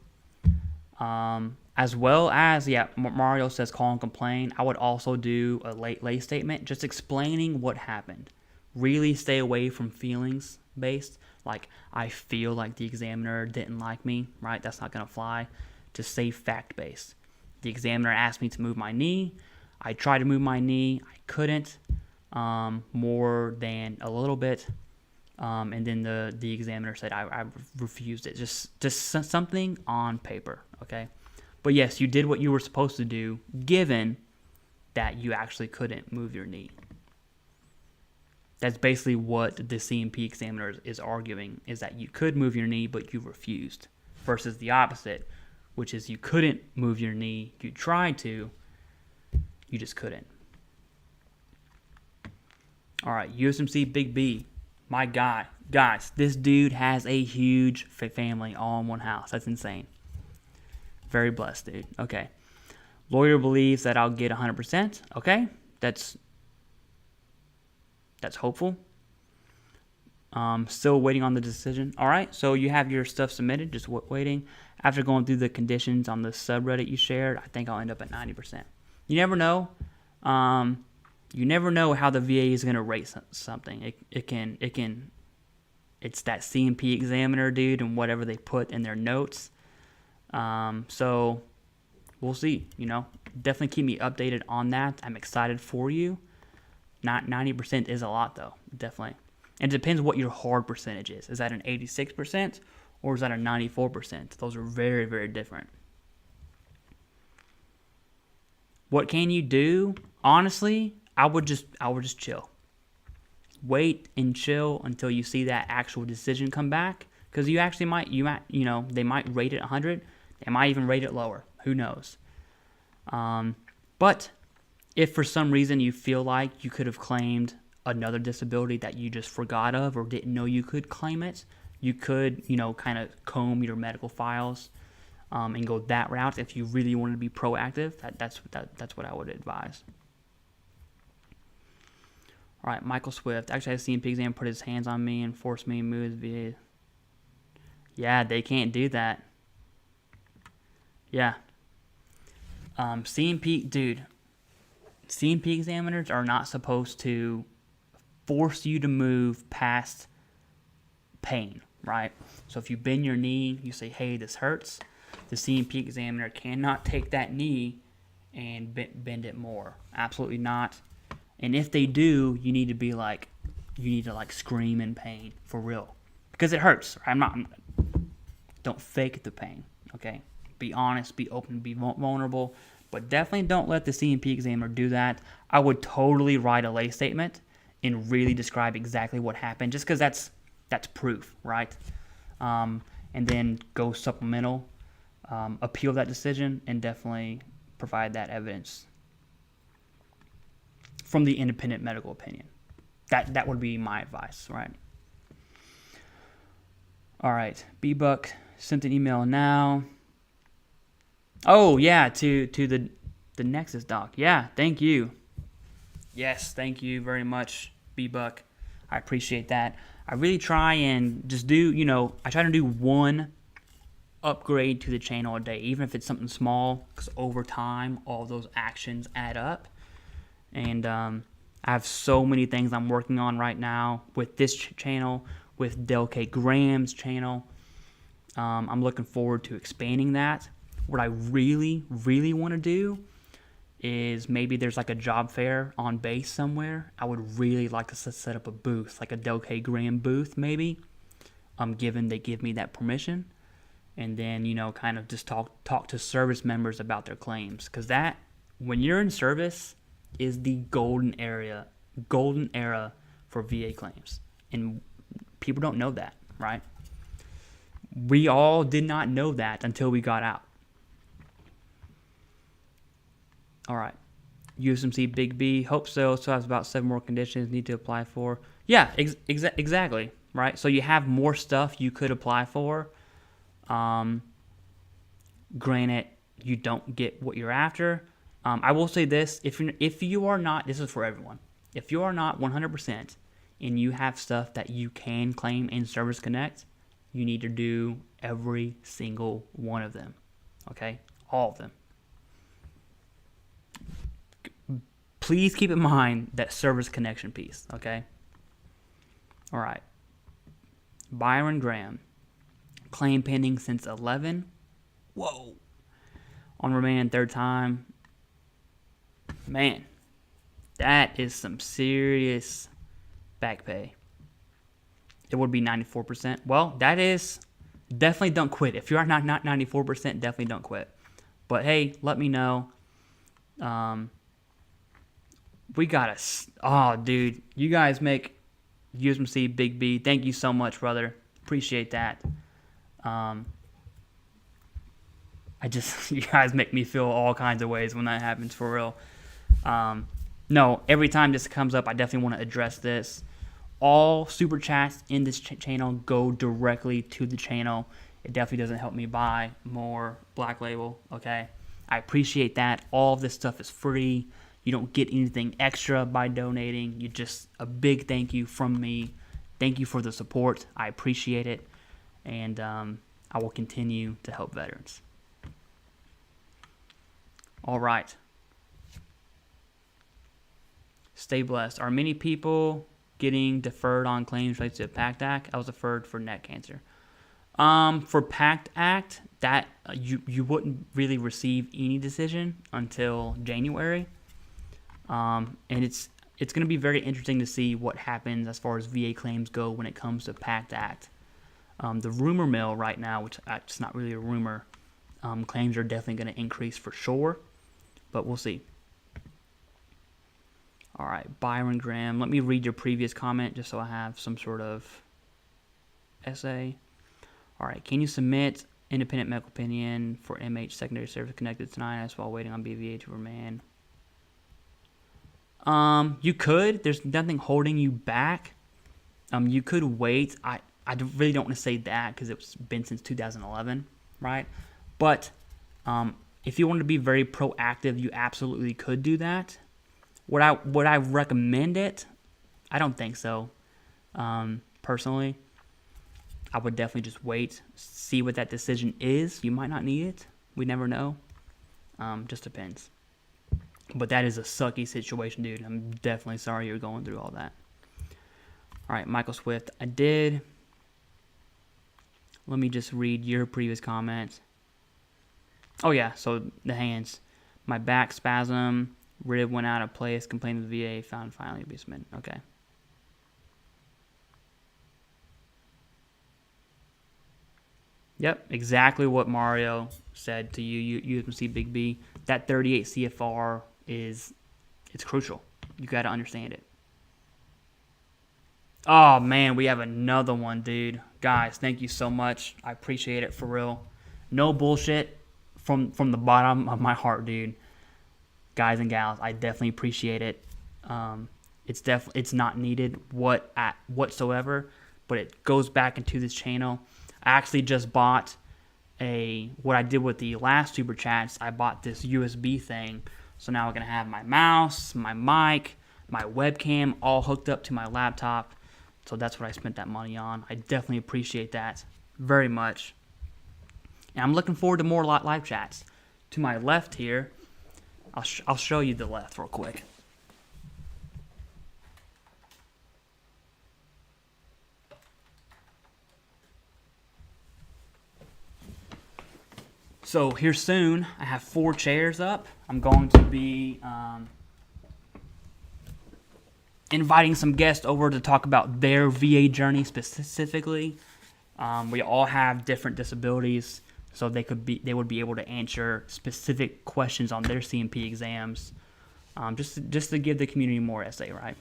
As well as, Mario says call and complain. I would also do a lay statement, just explaining what happened. Really stay away from feelings based. Like, I feel like the examiner didn't like me, right? That's not going to fly. Just say fact based. The examiner asked me to move my knee. I tried to move my knee. I couldn't. More than a little bit. And then the examiner said I refused it. Just something on paper, okay? But yes, you did what you were supposed to do, given that you actually couldn't move your knee. That's basically what the C&P examiner is arguing, is that you could move your knee, but you refused, versus the opposite, which is you couldn't move your knee, you tried to, you just couldn't. All right, USMC Big B, my guy. Guys, this dude has a huge family all in one house. That's insane. Very blessed, dude. Okay. Lawyer believes that I'll get 100%. Okay, that's hopeful. Still waiting on the decision. All right, so you have your stuff submitted, just waiting. After going through the conditions on the subreddit you shared, I think I'll end up at 90%. You never know. You never know how the VA is going to rate something. It's that C&P examiner, dude, and whatever they put in their notes. So we'll see, Definitely keep me updated on that. I'm excited for you. Not 90% is a lot, though, definitely. And it depends what your hard percentage is. Is that an 86% or is that a 94%? Those are very, very different. What can you do? Honestly, I would just chill. Wait and chill until you see that actual decision come back, because you actually might, they might rate it 100. They might even rate it lower. Who knows? But if for some reason you feel like you could have claimed another disability that you just forgot of or didn't know you could claim it, you could, kind of comb your medical files and go that route if you really wanted to be proactive. That's what I would advise. All right, Michael Swift. Actually, I had a C&P exam put his hands on me and forced me to move the VA. Yeah, they can't do that. Yeah. C&P, dude. C&P examiners are not supposed to force you to move past pain, right? So if you bend your knee, you say, hey, this hurts. The C&P examiner cannot take that knee and bend it more. Absolutely not. And if they do, you need to scream in pain for real, because it hurts. Don't fake the pain, okay? Be honest, be open, be vulnerable, but definitely don't let the C&P examiner do that. I would totally write a lay statement and really describe exactly what happened, just because that's proof, right? And then go supplemental, appeal that decision, and definitely provide that evidence from the independent medical opinion. That would be my advice, right? All right, B-Buck sent an email now. Oh, yeah, to the Nexus doc. Yeah, thank you. Yes, thank you very much, B-Buck. I appreciate that. I really try and just do, I try to do one upgrade to the channel a day, even if it's something small, because over time, all those actions add up. And I have so many things I'm working on right now with this channel, with Del K. Graham's channel. I'm looking forward to expanding that. What I really, really want to do is maybe there's like a job fair on base somewhere. I would really like to set up a booth, like a Del K. Graham booth maybe, given they give me that permission. And then, you know, kind of just talk to service members about their claims. Because that, when you're in service, is the golden era for VA claims. And people don't know that, right? We all did not know that until we got out. All right. USMC Big B, hope so. So has about 7 more conditions need to apply for. Yeah, exactly, right? So you have more stuff you could apply for. Granted, you don't get what you're after. I will say this: if you are not, this is for everyone. If you are not 100% and you have stuff that you can claim in Service Connect, you need to do every single one of them. Okay, all of them. Please keep in mind that service connection piece. Okay. All right. Byron Graham. Claim pending since 11. Whoa. On remand 3rd time. Man, that is some serious back pay. It would be 94%. Well, that is definitely don't quit. If you are not 94%, definitely don't quit. But hey, let me know. We got dude, you guys make USMC Big B. Thank you so much, brother. Appreciate that. You guys make me feel all kinds of ways when that happens, for real. No, every time this comes up, I definitely want to address this. All super chats in this channel go directly to the channel. It definitely doesn't help me buy more Black Label, okay? I appreciate that. All of this stuff is free. You don't get anything extra by donating. You just, a big thank you from me. Thank you for the support. I appreciate it. And I will continue to help veterans. All right. Stay blessed. Are many people getting deferred on claims related to the PACT Act? I was deferred for neck cancer. For PACT Act, that you wouldn't really receive any decision until January. And it's going to be very interesting to see what happens as far as VA claims go when it comes to PACT Act. The rumor mill right now, which it's not really a rumor, claims are definitely going to increase for sure, but we'll see. All right, Byron Graham. Let me read your previous comment just so I have some sort of essay. All right, can you submit independent medical opinion for MH secondary service connected tonight as while waiting on BVA to remand? You could. There's nothing holding you back. You could wait. I really don't want to say that because it's been since 2011, right? But if you want to be very proactive, you absolutely could do that. Would I recommend it? I don't think so. Personally, I would definitely just wait, see what that decision is. You might not need it. We never know. Just depends. But that is a sucky situation, dude. I'm definitely sorry you're going through all that. All right, Michael Swift. I did. Let me just read your previous comment. Oh, yeah. So the hands. My back spasm. Rib went out of place. Complained to the VA. Found finally to be submitted. Okay. Yep. Exactly what Mario said to you. USMC Big B. That 38 CFR it's crucial. You got to understand it. Oh, man. We have another one, dude. Guys, thank you so much. I appreciate it for real. No bullshit from the bottom of my heart, dude. Guys and gals, I definitely appreciate it. It's not needed whatsoever, but it goes back into this channel. I actually just bought what I did with the last super chats. I bought this USB thing, so now I'm gonna have my mouse, my mic, my webcam all hooked up to my laptop. So that's what I spent that money on. I definitely appreciate that very much. And I'm looking forward to more live chats. To my left here, I'll show you the left real quick. So here soon, I have 4 chairs up. I'm going to be inviting some guests over to talk about their VA journey specifically. We all have different disabilities, so they would be able to answer specific questions on their CMP exams, just to give the community more essay, right?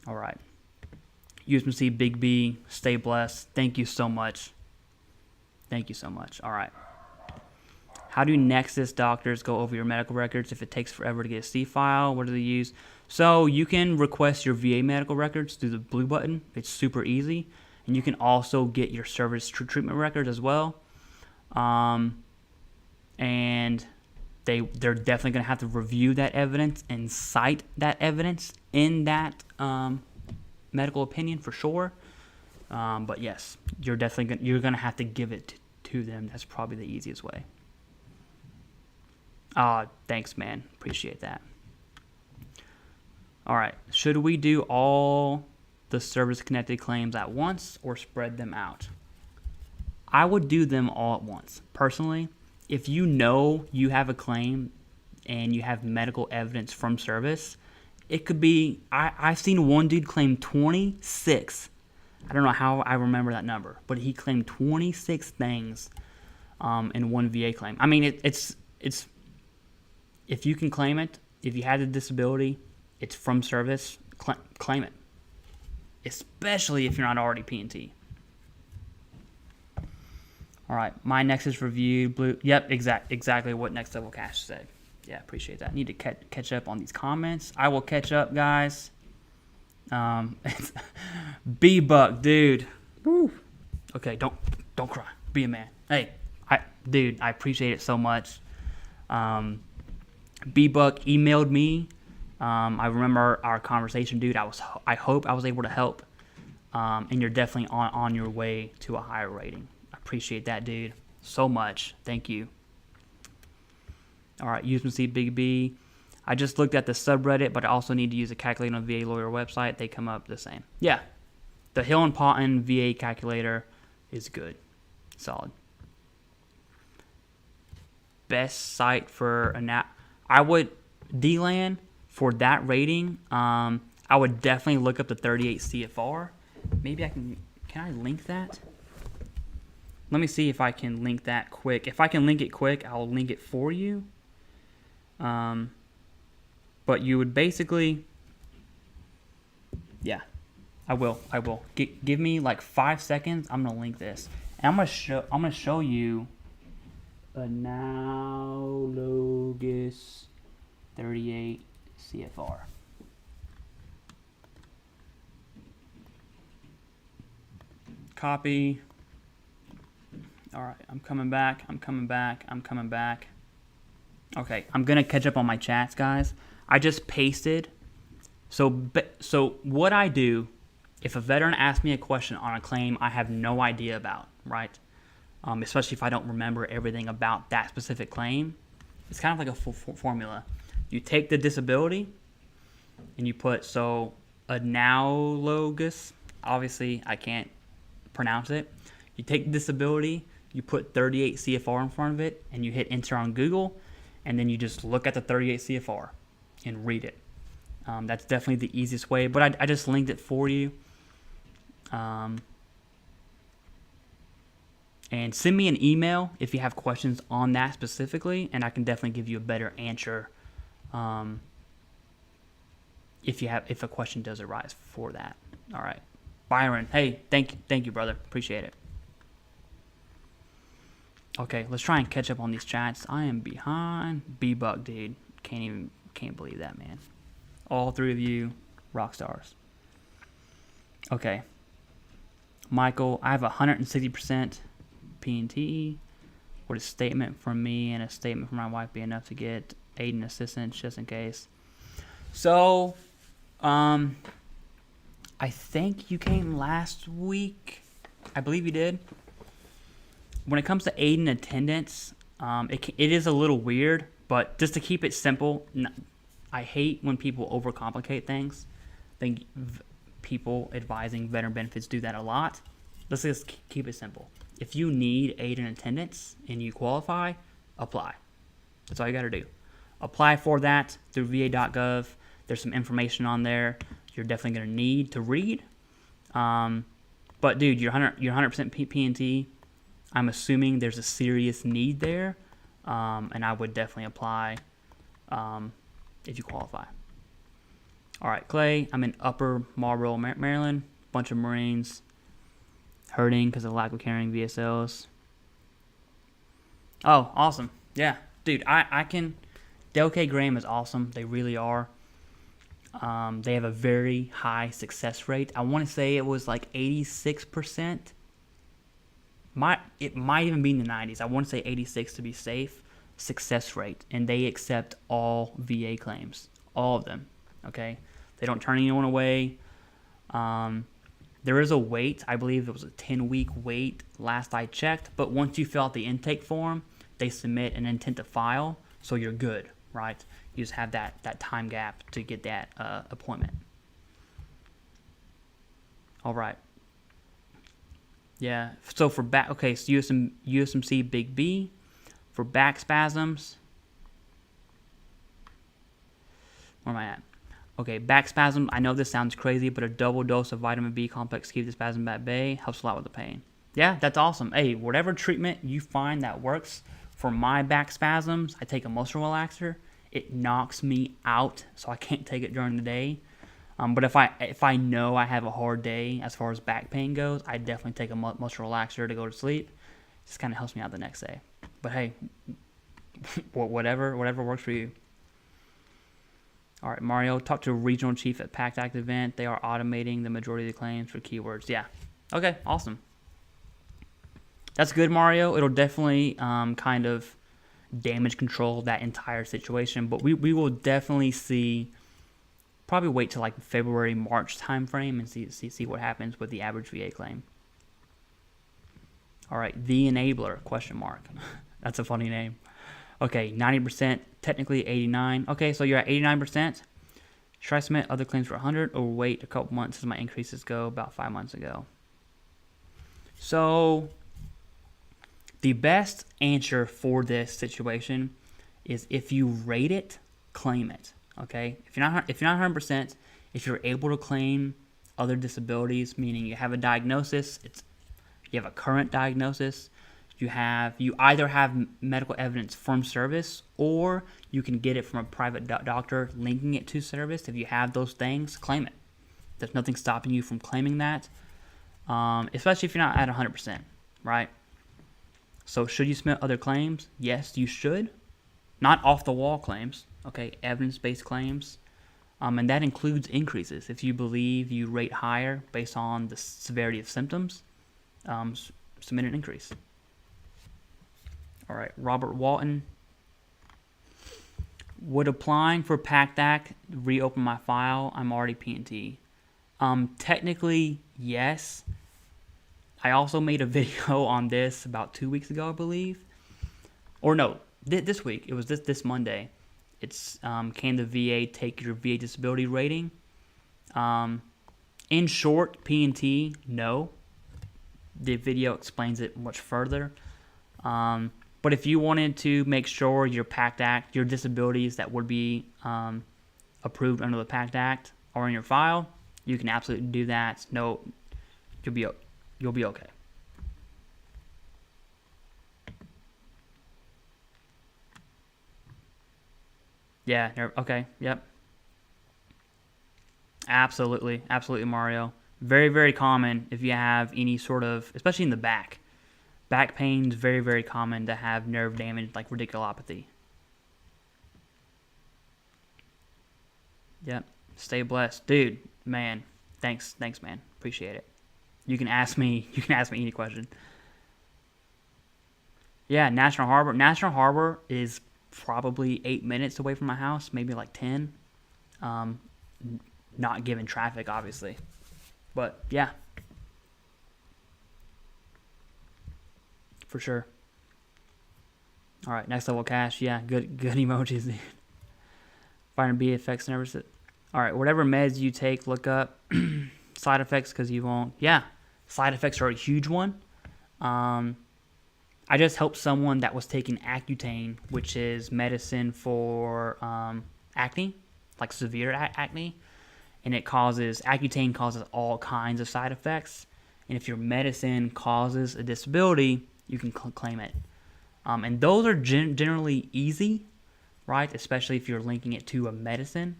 All right. USMC Big B, stay blessed. Thank you so much. Thank you so much. All right. How do Nexus doctors go over your medical records if it takes forever to get a C file? What do they use? So you can request your VA medical records through the blue button. It's super easy. And you can also get your service treatment records as well. And they're definitely going to have to review that evidence and cite that evidence in that medical opinion for sure. But yes, you're definitely going to have to give it to them. That's probably the easiest way. Thanks, man. Appreciate that. All right. Should we do all the service-connected claims at once or spread them out? I would do them all at once. Personally, if you know you have a claim and you have medical evidence from service, it could be, I've seen one dude claim 26. I don't know how I remember that number, but he claimed 26 things in one VA claim. I mean, it's if you can claim it, if you had a disability, it's from service, claim it. Especially if you're not already P&T. All right, my Nexus review, blue. Yep, exactly what Next Level Cash said. Yeah, appreciate that. I need to catch up on these comments. I will catch up, guys. B-Buck, dude. Woo. Okay, don't cry. Be a man. Hey, dude, I appreciate it so much. B-Buck emailed me. I remember our conversation, dude. I hope I was able to help. And you're definitely on your way to a higher rating. I appreciate that, dude, so much. Thank you. All right, USMC Big B. I just looked at the subreddit, but I also need to use a calculator on the VA lawyer website. They come up the same. Yeah, the Hill and Paughton VA calculator is good, solid. Best site for I would DLAN for that rating. I would definitely look up the 38 CFR. Maybe I can I link that? Let me see if I can link that quick. If I can link it quick, I'll link it for you. But you would basically, yeah, I will. Give me like 5 seconds. I'm gonna link this, and I'm gonna show you analogous 38 CFR. Copy. All right, I'm coming back. Okay, I'm gonna catch up on my chats, guys. I just pasted. So what I do, if a veteran asks me a question on a claim I have no idea about, right? Especially if I don't remember everything about that specific claim, it's kind of like a formula. You take the disability and you put, so analogous, obviously I can't pronounce it. You take the disability, you put 38 CFR in front of it, and you hit enter on Google, and then you just look at the 38 CFR and read it. That's definitely the easiest way, but I just linked it for you. And send me an email if you have questions on that specifically, and I can definitely give you a better answer if a question does arise for that. All right, Byron. Hey, thank you, brother. Appreciate it. Okay, let's try and catch up on these chats. I am behind. B-Buck, dude. Can't believe that, man. All three of you, rock stars. Okay. Michael, I have 160% P&T. Would a statement from me and a statement from my wife be enough to get aid and assistance just in case? So, I think you came last week. I believe you did. When it comes to aid and attendance, it is a little weird, but just to keep it simple, I hate when people overcomplicate things. I think people advising veteran benefits do that a lot. Let's just keep it simple. If you need aid and attendance and you qualify, apply. That's all you got to do. Apply for that through va.gov. There's some information on there you're definitely going to need to read. But dude, you're 100% P&T. I'm assuming there's a serious need there, and I would definitely apply if you qualify. All right, Clay. I'm in Upper Marlboro, Maryland. Bunch of Marines hurting because of lack of carrying VSLs. Oh, awesome. Yeah, dude, I can. Delk Graham is awesome. They really are. They have a very high success rate. I want to say it was like 86%. It might even be in the 90s. I want to say 86 to be safe. Success rate, and they accept all VA claims, all of them. Okay, they don't turn anyone away. There is a wait. I believe it was a 10-week wait last I checked. But once you fill out the intake form, they submit an intent to file, so you're good, right? You just have that time gap to get that appointment. All right. Yeah. So for back, okay. So USMC Big B for back spasms. Where am I at? Okay, back spasm. I know this sounds crazy, but a double dose of vitamin B complex keeps the spasm at bay. Helps a lot with the pain. Yeah, that's awesome. Hey, whatever treatment you find that works for my back spasms, I take a muscle relaxer. It knocks me out, so I can't take it during the day. But if I know I have a hard day as far as back pain goes, I definitely take a muscle relaxer to go to sleep. Just kind of helps me out the next day. But hey, whatever works for you. All right, Mario, talk to a regional chief at PACT Act event. They are automating the majority of the claims for keywords. Yeah. Okay, awesome. That's good, Mario. It'll definitely kind of damage control that entire situation. But we will definitely see, probably wait till like February, March timeframe and see what happens with the average VA claim. All right, the enabler, question mark. That's a funny name. Okay, 90%, technically 89. Okay, so you're at 89%. Should I submit other claims for 100 or wait a couple months as my increases go about 5 months ago? So the best answer for this situation is if you rate it, claim it. Okay, if you're not 100%, if you're able to claim other disabilities, meaning you have a diagnosis, you have a current diagnosis, you either have medical evidence from service, or you can get it from a private doctor linking it to service. If you have those things, claim it. There's nothing stopping you from claiming that, especially if you're not at 100%, right? So should you submit other claims? Yes, you should. Not off-the-wall claims, okay, evidence-based claims. And that includes increases. If you believe you rate higher based on the severity of symptoms, submit an increase. All right, Robert Walton. Would applying for PACT Act reopen my file? I'm already P&T. Technically, yes. I also made a video on this about 2 weeks ago, I believe. Or no, this week. It was this Monday. It's can the VA take your VA disability rating? In short, P&T, no. The video explains it much further. But if you wanted to make sure your PACT Act, your disabilities that would be approved under the PACT Act are in your file, you can absolutely do that. No, you'll be okay. Yeah, okay, yep. Absolutely, Mario. Very, very common if you have any sort of, especially in the back. Back pain is very, very common to have nerve damage like radiculopathy. Yep. Stay blessed. Dude, man. Thanks, man. Appreciate it. You can ask me any question. Yeah, National Harbor. National Harbor is probably 8 minutes away from my house, maybe like 10. Not given traffic, obviously. But yeah. For sure. All right, next level cash. Yeah, good emojis, dude. Vitamin B effects and everything. All right, whatever meds you take, look up side effects because you won't. Yeah, side effects are a huge one. I just helped someone that was taking Accutane, which is medicine for acne, like severe acne, and Accutane causes all kinds of side effects. and if your medicine causes a disability, you can claim it. And those are generally easy, right? Especially if you're linking it to a medicine.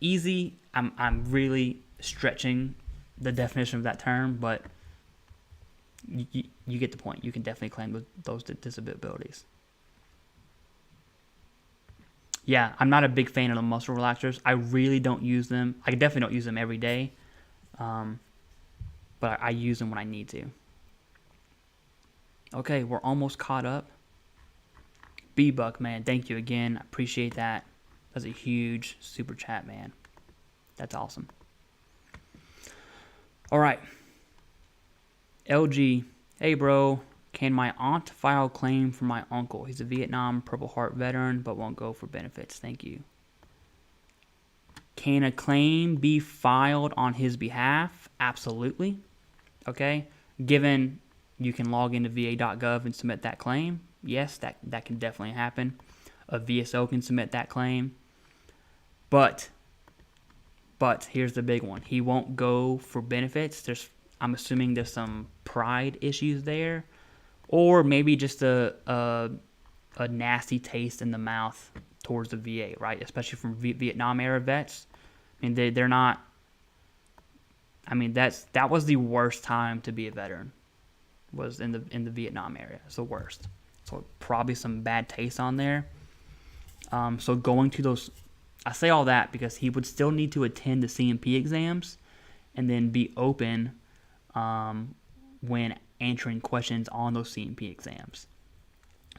Easy, I'm really stretching the definition of that term, but you get the point. You can definitely claim those disabilities. Yeah, I'm not a big fan of the muscle relaxers. I really don't use them. I definitely don't use them every day, but I use them when I need to. Okay, we're almost caught up. B-Buck, man, thank you again. I appreciate that. That's a huge super chat, man. That's awesome. All right. LG, hey, bro. Can my aunt file a claim for my uncle? He's a Vietnam Purple Heart veteran, but won't go for benefits. Thank you. Can a claim be filed on his behalf? Absolutely. Okay. Given you can log into va.gov and submit that claim, yes, that can definitely happen. A VSO can submit that claim. But here's the big one. He won't go for benefits. I'm assuming there's some pride issues there. Or maybe just a nasty taste in the mouth towards the VA, right? Especially from Vietnam era vets. I mean, they're not. I mean, that was the worst time to be a veteran. Was in the Vietnam area. It's the worst. So probably some bad taste on there. So going to those, I say all that because he would still need to attend the CMP exams, and then be open when answering questions on those CMP exams.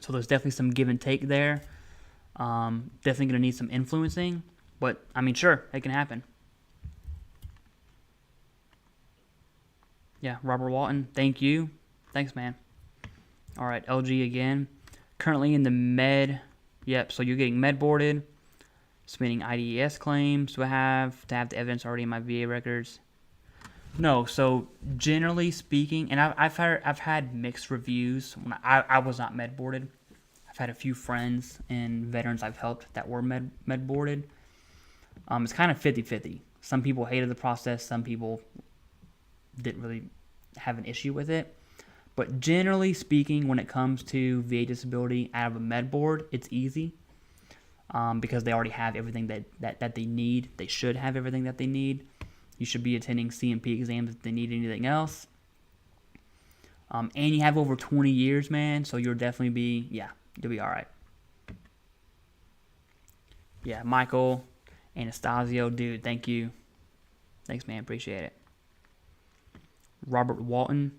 So there's definitely some give and take there. Definitely going to need some influencing, but I mean, sure, it can happen. Yeah, Robert Walton, thank you. Thanks, man. All right, LG again. Currently in the med, yep, so you're getting medboarded, submitting IDES claims. Do I have to have the evidence already in my VA records? No, so generally speaking, and I've had mixed reviews. When I was not medboarded. I've had a few friends and veterans I've helped that were medboarded. It's kind of 50-50. Some people hated the process. Some people didn't really have an issue with it. But generally speaking, when it comes to VA disability out of a medboard, it's easy because they already have everything that they need. They should have everything that they need. You should be attending CMP exams if they need anything else. And you have over 20 years, man, so you'll definitely you'll be all right. Yeah, Michael, Anastasio, dude, thank you. Thanks, man, appreciate it. Robert Walton,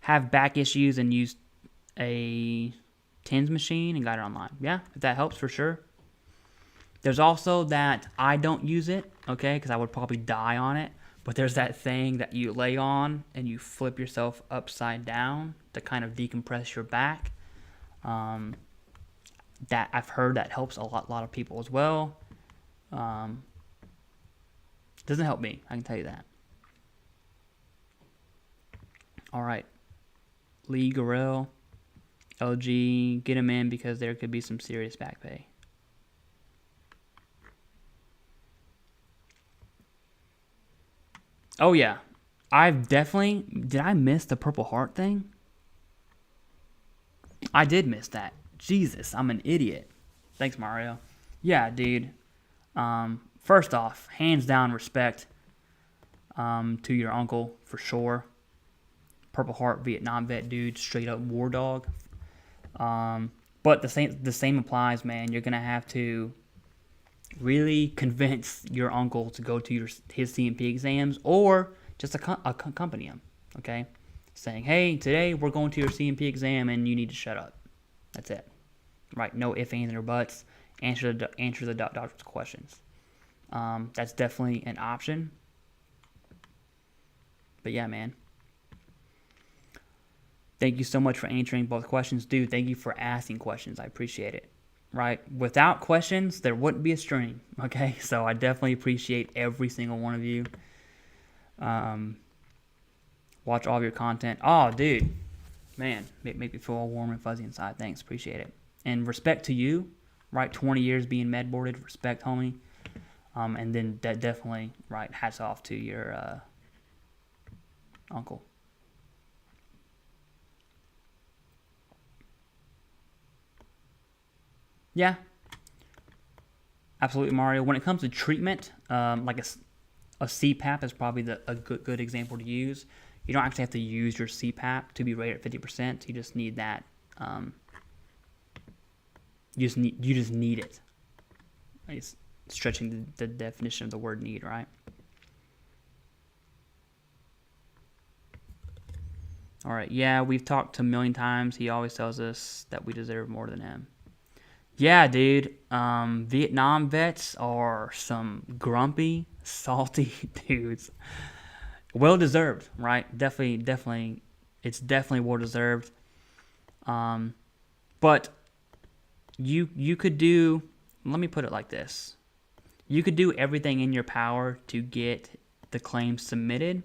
have back issues and used a TENS machine and got it online. Yeah, if that helps, for sure. There's also that I don't use it, okay, because I would probably die on it. But there's that thing that you lay on and you flip yourself upside down to kind of decompress your back. That I've heard that helps a lot of people as well. Doesn't help me, I can tell you that. All right, Lee Gorell, LG, get him in because there could be some serious back pay. Oh, yeah. Did I miss the Purple Heart thing? I did miss that. Jesus, I'm an idiot. Thanks, Mario. Yeah, dude. First off, hands down respect to your uncle, for sure. Purple Heart Vietnam vet, dude. Straight up war dog. But the same applies, man. You're going to have to really convince your uncle to go to his CMP exams, or just accompany him, okay? Saying, hey, today we're going to your CMP exam and you need to shut up. That's it. Right? No ifs, ands, or buts. Answer the doctor's questions. That's definitely an option. But yeah, man. Thank you so much for answering both questions. Dude, thank you for asking questions. I appreciate it. Right? Without questions, there wouldn't be a stream. Okay? So I definitely appreciate every single one of you. Watch all of your content. Oh, dude. Man, make me feel all warm and fuzzy inside. Thanks. Appreciate it. And respect to you. Right? 20 years being medboarded. Respect, homie. And then that definitely, right, hats off to your uncle. Yeah, absolutely, Mario. When it comes to treatment, like a CPAP is probably a good example to use. You don't actually have to use your CPAP to be rated at 50%. You just need that. You just need it. It's stretching the definition of the word need, right? All right. Yeah, we've talked a million times. He always tells us that we deserve more than him. Yeah, dude. Vietnam vets are some grumpy, salty dudes. Well deserved, right? Definitely. It's definitely well deserved. But you could do. Let me put it like this: you could do everything in your power to get the claim submitted.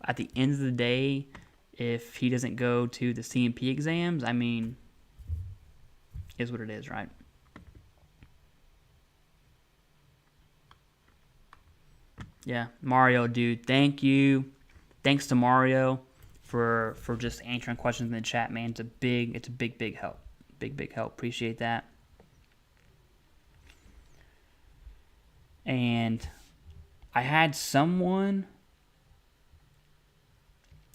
At the end of the day, if he doesn't go to the C&P exams, I mean, is what it is, right? Yeah, Mario, dude, thank you. Thanks to Mario for just answering questions in the chat, man. It's a big help. Big help. Appreciate that. And I had someone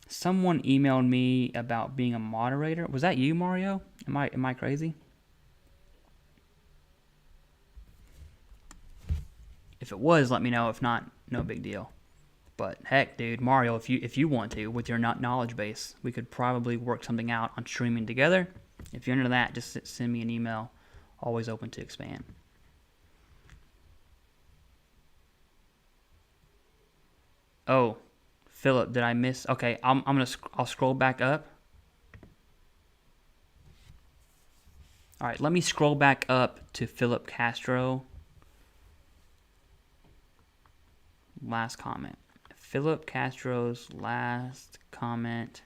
emailed me about being a moderator. Was that you, Mario? Am I crazy? If it was, let me know. If not, no big deal. But heck, dude, Mario, if you want to, with your knowledge base, we could probably work something out on streaming together. If you're into that, just send me an email. Always open to expand. Oh, Philip, did I miss? Okay, I'll scroll back up. All right, let me scroll back up to Philip Castro. Last comment. Philip Castro's last comment.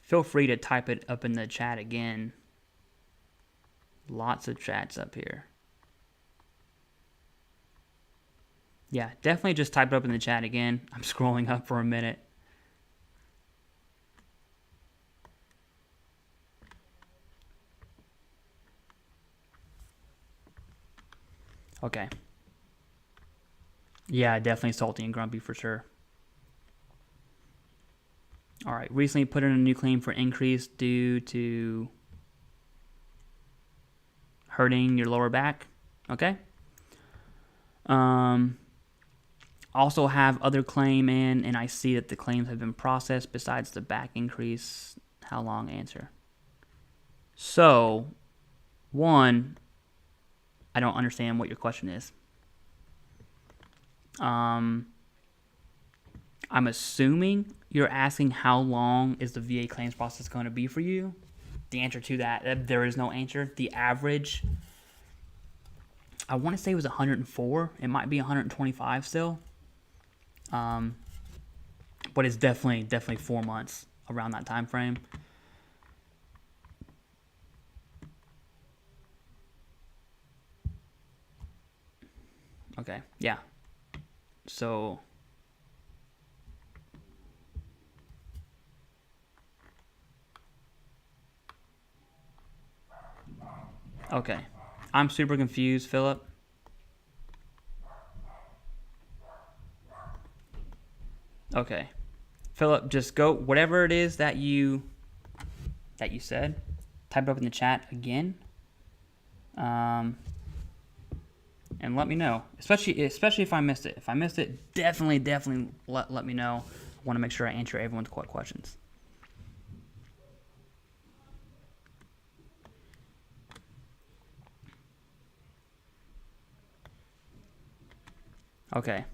Feel free to type it up in the chat again. Lots of chats up here. Yeah, definitely just type it up in the chat again. I'm scrolling up for a minute. Okay. Yeah, definitely salty and grumpy for sure. All right. Recently put in a new claim for increase due to hurting your lower back. Okay. Also have other claim in, and I see that the claims have been processed besides the back increase. How long? Answer. So, one, I don't understand what your question is. I'm assuming you're asking how long is the VA claims process going to be for you. The answer to that, there is no answer. The average, I want to say it was 104. It might be 125 still. But it's definitely 4 months around that time frame. Okay, yeah. So okay. I'm super confused, Philip. Okay. Philip, just go whatever it is that you said, type it up in the chat again. And let me know, especially if I missed it. If I missed it, definitely let me know. I want to make sure I answer everyone's questions. Okay.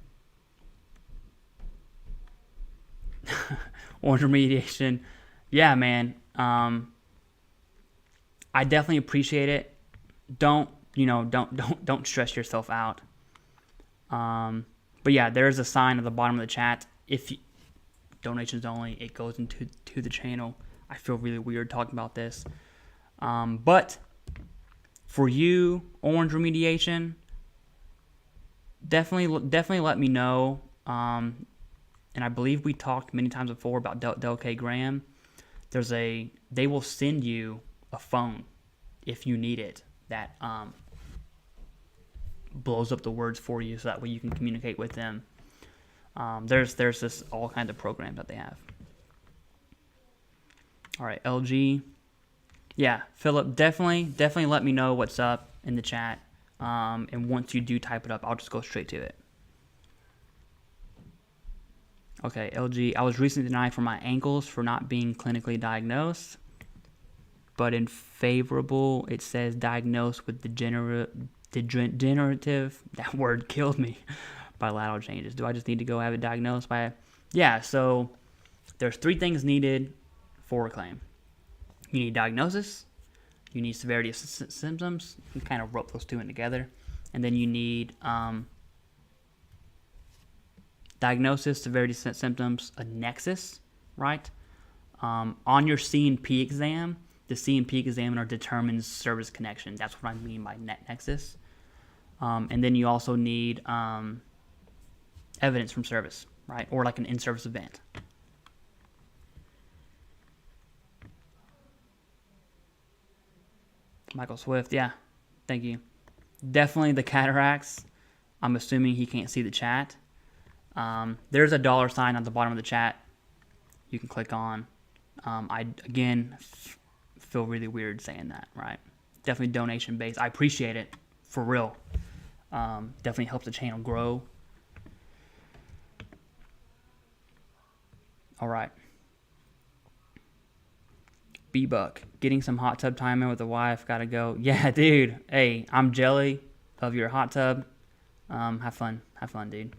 Orange remediation. Yeah, man. I definitely appreciate it. Don't stress yourself out. But yeah, there's a sign at the bottom of the chat. If you, donations only, it goes into the channel. I feel really weird talking about this. But For you, orange remediation, definitely let me know. And I believe we talked many times before about Del K Graham. They will send you a phone if you need it that blows up the words for you, so that way you can communicate with them. There's just all kinds of programs that they have. All right, LG. Yeah, Philip, definitely let me know what's up in the chat. And once you do type it up, I'll just go straight to it. Okay, LG, I was recently denied for my ankles for not being clinically diagnosed, but in favorable, it says diagnosed with degenerative, that word killed me, bilateral changes. Do I just need to go have it diagnosed by? Yeah, so there's 3 things needed for a claim. You need diagnosis, you need severity of symptoms, you can kind of rope those 2 in together, and then you need diagnosis, severity of symptoms, a nexus, right? On your C&P exam, the C&P examiner determines service connection. That's what I mean by nexus. And then you also need evidence from service, right? Or like an in-service event. Michael Swift, yeah, thank you. Definitely the cataracts. I'm assuming he can't see the chat. There's a $sign at the bottom of the chat you can click on. I, again, feel really weird saying that, right? Definitely donation based. I appreciate it, for real. Definitely helps the channel grow. All right. B-Buck, getting some hot tub time in with the wife. Gotta go. Yeah, dude. Hey, I'm jelly of your hot tub. Have fun, dude.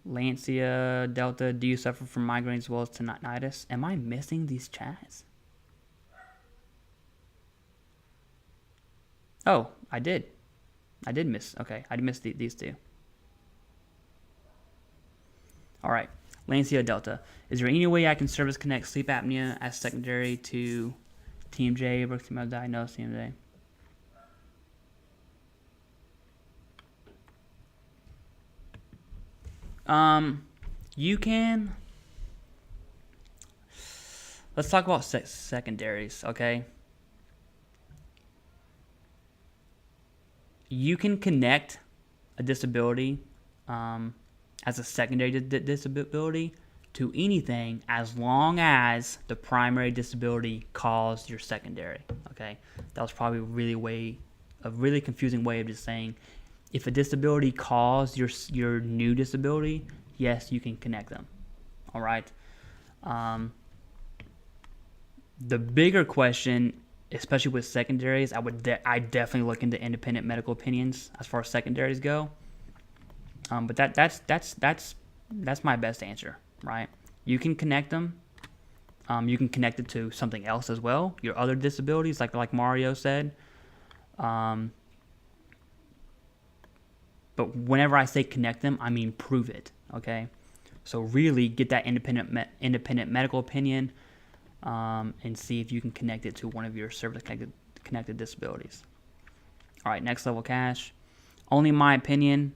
Lancia Delta, do you suffer from migraines as well as tinnitus? Am I missing these chats? Oh, I did miss. Okay, I missed these 2. All right, Lancia Delta. Is there any way I can service connect sleep apnea as secondary to TMJ, proximal diagnosed TMJ? You can. Let's talk about secondaries, okay? You can connect a disability as a secondary disability to anything as long as the primary disability caused your secondary, okay? That was probably a really confusing way of just saying, if a disability caused your new disability, yes, you can connect them, all right? The bigger question, especially with secondaries, I definitely look into independent medical opinions as far as secondaries go. But that's my best answer, right? You can connect them. You can connect it to something else as well, your other disabilities, like Mario said. But whenever I say connect them, I mean prove it, okay? So really get that independent medical opinion and see if you can connect it to one of your service-connected disabilities. All right, next level cash. Only my opinion,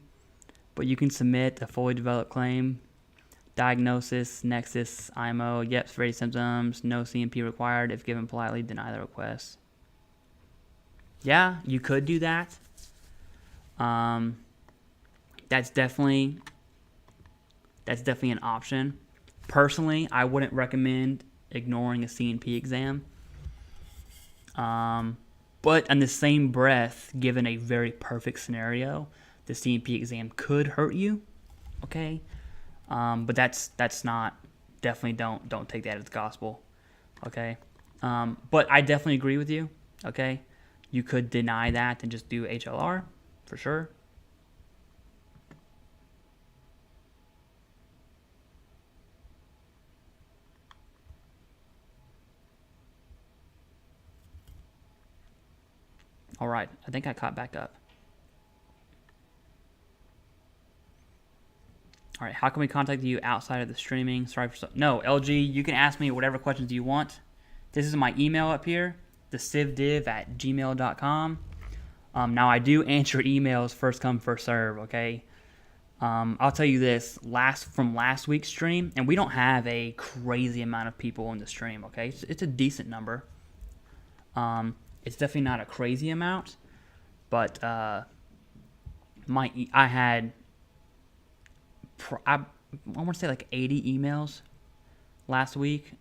but you can submit a fully developed claim. Diagnosis, Nexus, IMO, yep, severity symptoms, no C&P required. If given politely, deny the request. Yeah, you could do that. That's definitely an option. Personally, I wouldn't recommend ignoring a C&P exam. But in the same breath, given a very perfect scenario, the C&P exam could hurt you. Okay, but that's not, definitely don't take that as gospel. Okay, but I definitely agree with you. Okay, you could deny that and just do HLR for sure. All right, I think I caught back up. All right, how can we contact you outside of the streaming? Sorry for no, LG, you can ask me whatever questions you want. This is my email up here, TheCivDiv@gmail.com. Now, I do answer emails first come, first serve, okay? I'll tell you this, from last week's stream, and we don't have a crazy amount of people in the stream, okay? It's a decent number. It's definitely not a crazy amount, but I had, I want to say like 80 emails last week.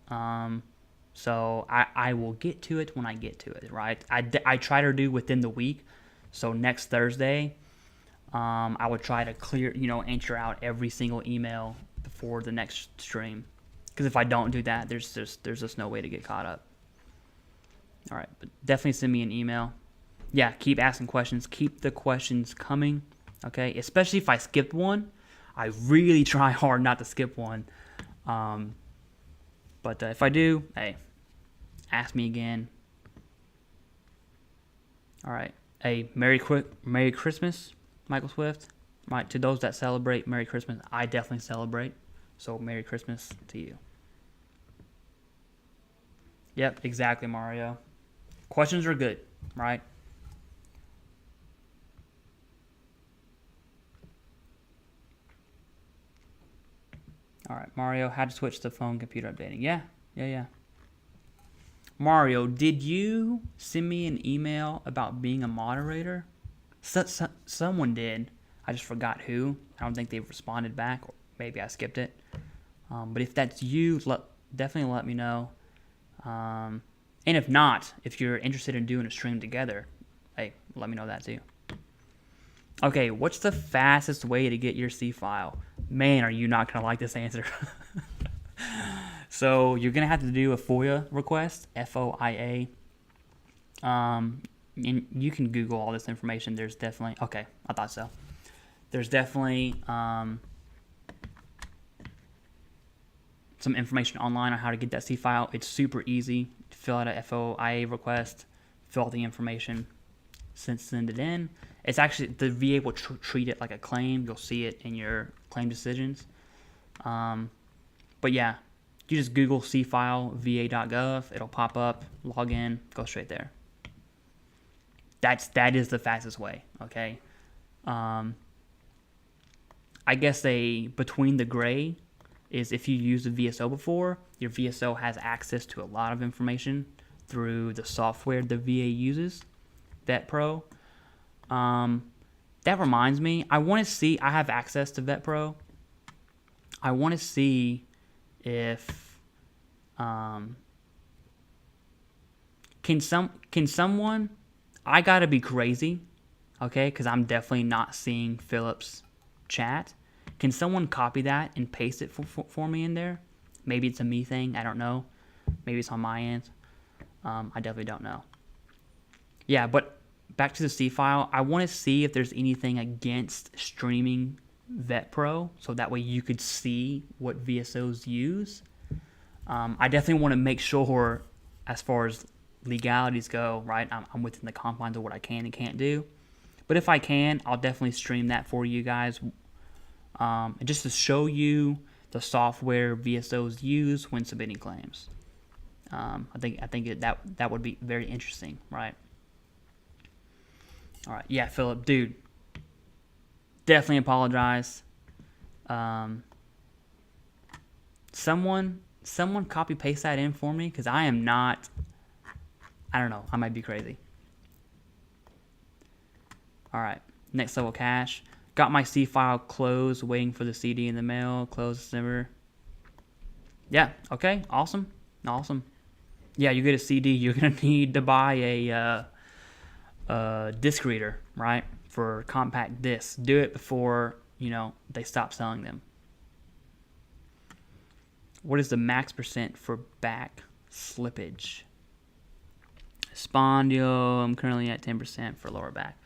So I will get to it when I get to it, right? I try to do within the week. So next Thursday, I would try to answer out every single email before the next stream. Because if I don't do that, there's just no way to get caught up. All right, but definitely send me an email. Yeah, keep asking questions. Keep the questions coming, okay? Especially if I skipped one. I really try hard not to skip one. But if I do, hey, ask me again. All right. Hey, Merry Christmas, Michael Swift. Right, to those that celebrate Merry Christmas, I definitely celebrate. So Merry Christmas to you. Yep, exactly, Mario. Questions are good, right? All right, Mario, how to switch to phone computer updating. Yeah. Mario, did you send me an email about being a moderator? Someone did. I just forgot who. I don't think they've responded back, or maybe I skipped it. But if that's you, definitely let me know. And if not, if you're interested in doing a stream together, hey, let me know that too. Okay, what's the fastest way to get your C file? Man, are you not going to like this answer. So you're going to have to do a FOIA request, FOIA. And you can Google all this information. There's definitely, okay, I thought so. There's definitely some information online on how to get that C file. It's super easy. Fill out a FOIA request, fill out the information, send it in. It's actually, the VA will treat it like a claim. You'll see it in your claim decisions. But yeah, you just Google C-file va.gov. It'll pop up, log in, go straight there. That is the fastest way, okay? I guess between the gray is if you used a VSO before, your VSO has access to a lot of information through the software the VA uses, VetPro. That reminds me, I want to see, I have access to VetPro. I want to see if, can someone, I gotta be crazy, okay, because I'm definitely not seeing Philip's chat. Can someone copy that and paste it for me in there? Maybe it's a me thing, I don't know. Maybe it's on my end. I definitely don't know. Yeah, but back to the C file, I want to see if there's anything against streaming VetPro, so that way you could see what VSOs use. I definitely want to make sure, as far as legalities go, right, I'm within the confines of what I can and can't do. But if I can, I'll definitely stream that for you guys, and just to show you the software VSOs use when submitting claims. I think that would be very interesting, right? All right, yeah, Philip, dude, definitely apologize. Someone copy paste that in for me, because I am not, I don't know, I might be crazy. All right, next level cache. Got my C file closed, waiting for the CD in the mail. Close December. Yeah, okay, awesome. Yeah, you get a CD, you're gonna need to buy a disc reader, right, for compact discs. Do it before they stop selling them. What is the max % for back slippage? Spondio, I'm currently at 10% for lower back.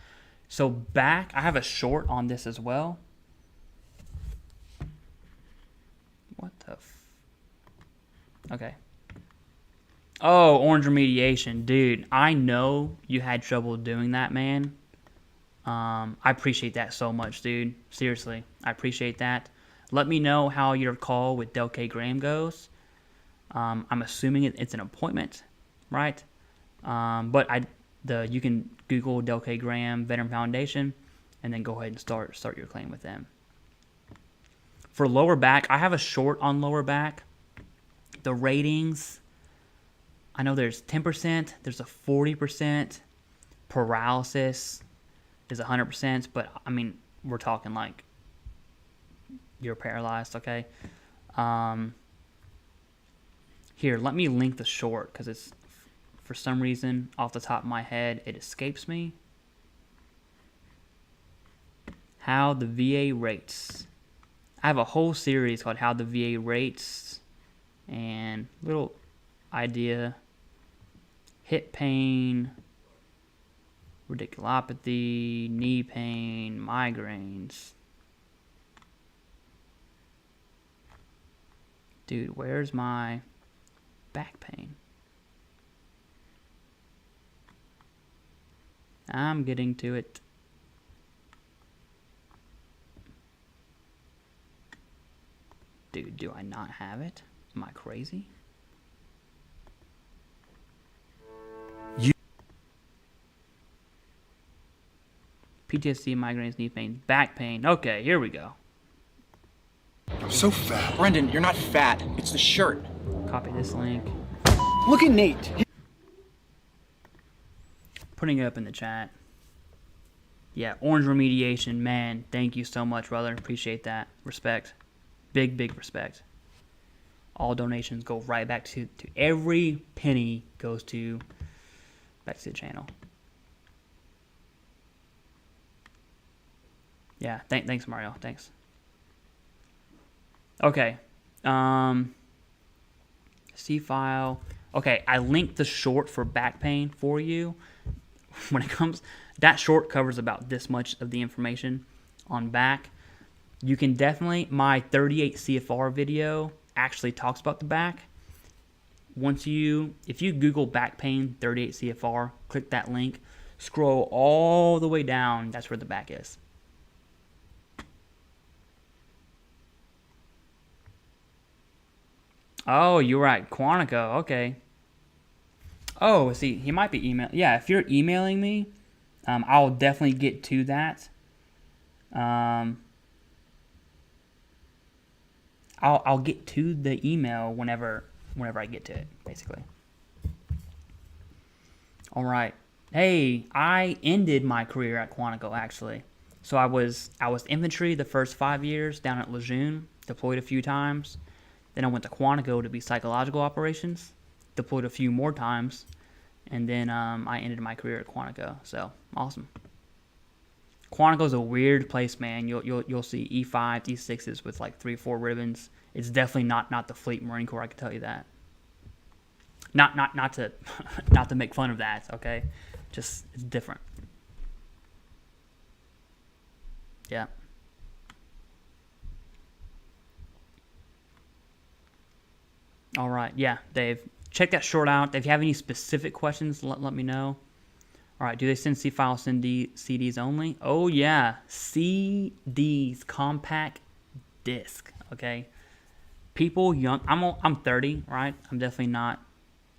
So back, I have a short on this as well. What the okay. Oh, orange remediation. Dude, I know you had trouble doing that, man. I appreciate that so much, dude. Seriously, I appreciate that. Let me know how your call with Del K. Graham goes. I'm assuming it's an appointment, right? But you can Google Del K. Graham Veteran Foundation, and then go ahead and start your claim with them. For lower back, I have a short on lower back. The ratings, I know there's 10%, there's a 40%, paralysis is 100%, but I mean, we're talking like you're paralyzed, okay? Here, let me link the short, because it's, for some reason, off the top of my head, it escapes me. How the VA rates. I have a whole series called How the VA Rates, and little idea. Hip pain, radiculopathy, knee pain, migraines. Dude, where's my back pain? I'm getting to it. Dude, do I not have it? Am I crazy? PTSD, migraines, knee pain, back pain. Okay, here we go. I'm so fat. Brendan, you're not fat. It's the shirt. Copy this link. Look at Nate. Putting it up in the chat. Yeah, orange remediation, man. Thank you so much, brother. Appreciate that. Respect. Big respect. All donations go right back to every penny goes back to the channel. Yeah, thanks, Mario. Thanks. Okay. C file. Okay, I linked the short for back pain for you. When it comes, that short covers about this much of the information on back. You can definitely, my 38 CFR video actually talks about the back. If you Google back pain 38 CFR, click that link, scroll all the way down, that's where the back is. Oh, you're right, Quantico, okay. Oh, see, he might be emailing. Yeah, if you're emailing me, I'll definitely get to that. I'll get to the email whenever I get to it, basically. All right. Hey, I ended my career at Quantico, actually. So I was infantry the first 5 years down at Lejeune, deployed a few times. Then I went to Quantico to be psychological operations, deployed a few more times, and then I ended my career at Quantico. So awesome. Quantico's a weird place, man. You'll see E5, E6s with like 3-4 ribbons. It's definitely not the Fleet Marine Corps, I can tell you that. Not to not to make fun of that, okay? Just it's different. Yeah. All right, yeah, Dave. Check that short out. If you have any specific questions, let me know. All right, do they send C files, send CDs only? Oh, yeah, CDs, compact disc, okay? People young, I'm 30, right? I'm definitely not,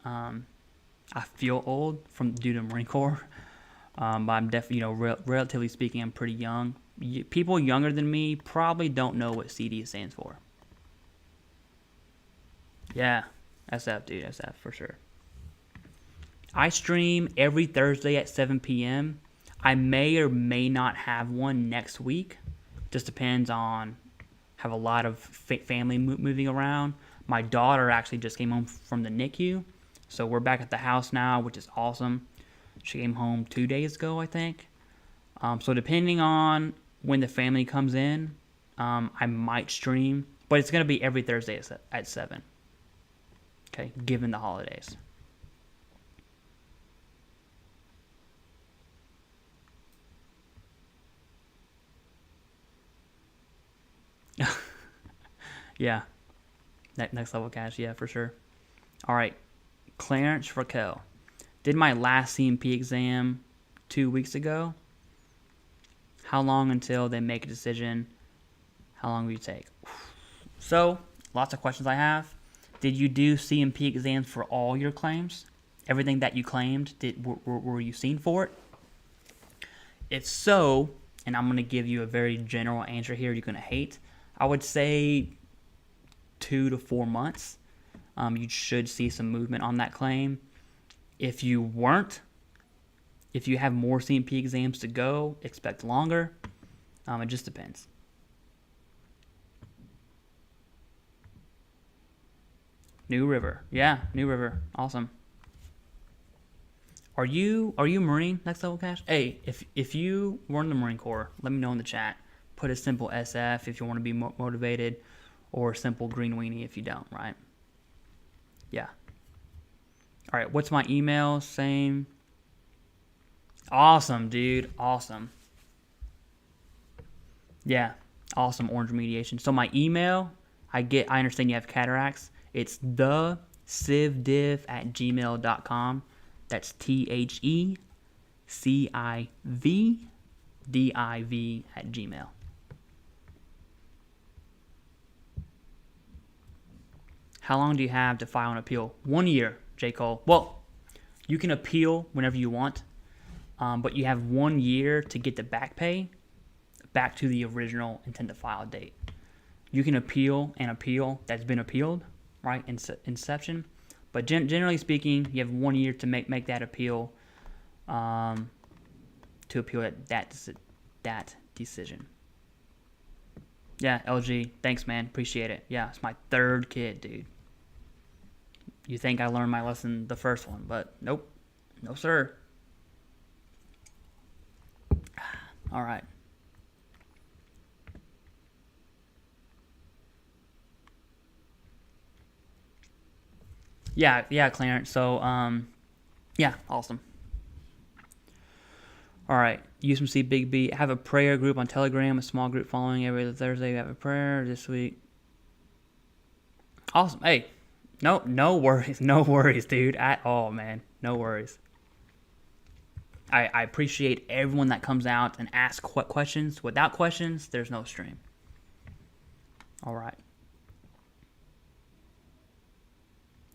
I feel old due to Marine Corps, but I'm definitely, relatively speaking, I'm pretty young. People younger than me probably don't know what CD stands for. Yeah, SF, dude, SF for sure. I stream every Thursday at 7 p.m. I may or may not have one next week. Just depends on, have a lot of family moving around. My daughter actually just came home from the NICU. So we're back at the house now, which is awesome. She came home 2 days ago, I think. So depending on when the family comes in, I might stream. But it's going to be every Thursday at 7. Okay, given the holidays. Yeah. Next level cash, yeah, for sure. All right. Clarence Raquel. Did my last CMP exam 2 weeks ago. How long until they make a decision? How long will you take? So, lots of questions I have. Did you do CMP exams for all your claims? Everything that you claimed, were you seen for it? If so, and I'm going to give you a very general answer here you're going to hate, I would say 2 to 4 months. You should see some movement on that claim. If you weren't, if you have more CMP exams to go, expect longer. It just depends. New River. Yeah, New River. Awesome. Are you Marine next level cash? Hey, if you were in the Marine Corps, let me know in the chat. Put a simple SF if you want to be motivated, or a simple green weenie if you don't, right? Yeah. All right, what's my email? Same. Awesome, dude. Awesome. Yeah, awesome orange remediation. So my email, I understand you have cataracts. It's TheCivDiv@gmail.com. That's TheCivDiv@gmail. How long do you have to file an appeal? 1 year, J. Cole. Well, you can appeal whenever you want, but you have 1 year to get the back pay back to the original intent to file date. You can appeal an appeal that's been appealed, right, inception. But generally speaking, you have 1 year to make that appeal, to appeal that decision. Yeah, LG, thanks, man. Appreciate it. Yeah, it's my 3rd kid, dude. You think I learned my lesson the first one, but nope. No, sir. All right. Yeah, Clarence. So, yeah, awesome. All right, USMC Big B. I have a prayer group on Telegram, a small group following every other Thursday. We have a prayer this week. Awesome. Hey, no worries, dude, at all, man. No worries. I appreciate everyone that comes out and asks questions. Without questions, there's no stream. All right.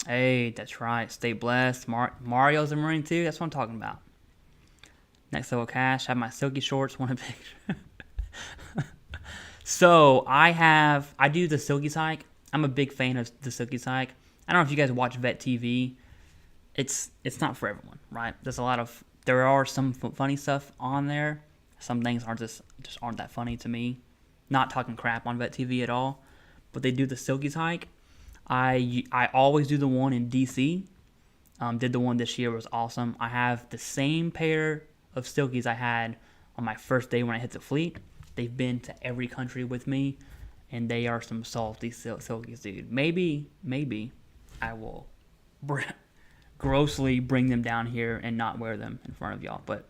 Hey, that's right. Stay blessed. Mario's a Marine too. That's what I'm talking about. Next level cash. Have my silky shorts. Want a picture? So I do the silky psych. I'm a big fan of the silky psych. I don't know if you guys watch Vet TV. It's not for everyone, right? There are some funny stuff on there. Some things aren't just aren't that funny to me. Not talking crap on Vet TV at all, but they do the silky psych. I always do the one in DC. Did the one this year, was awesome. I have the same pair of silkies I had on my first day when I hit the fleet. They've been to every country with me, and they are some salty silkies, dude. Maybe I will grossly bring them down here and not wear them in front of y'all, but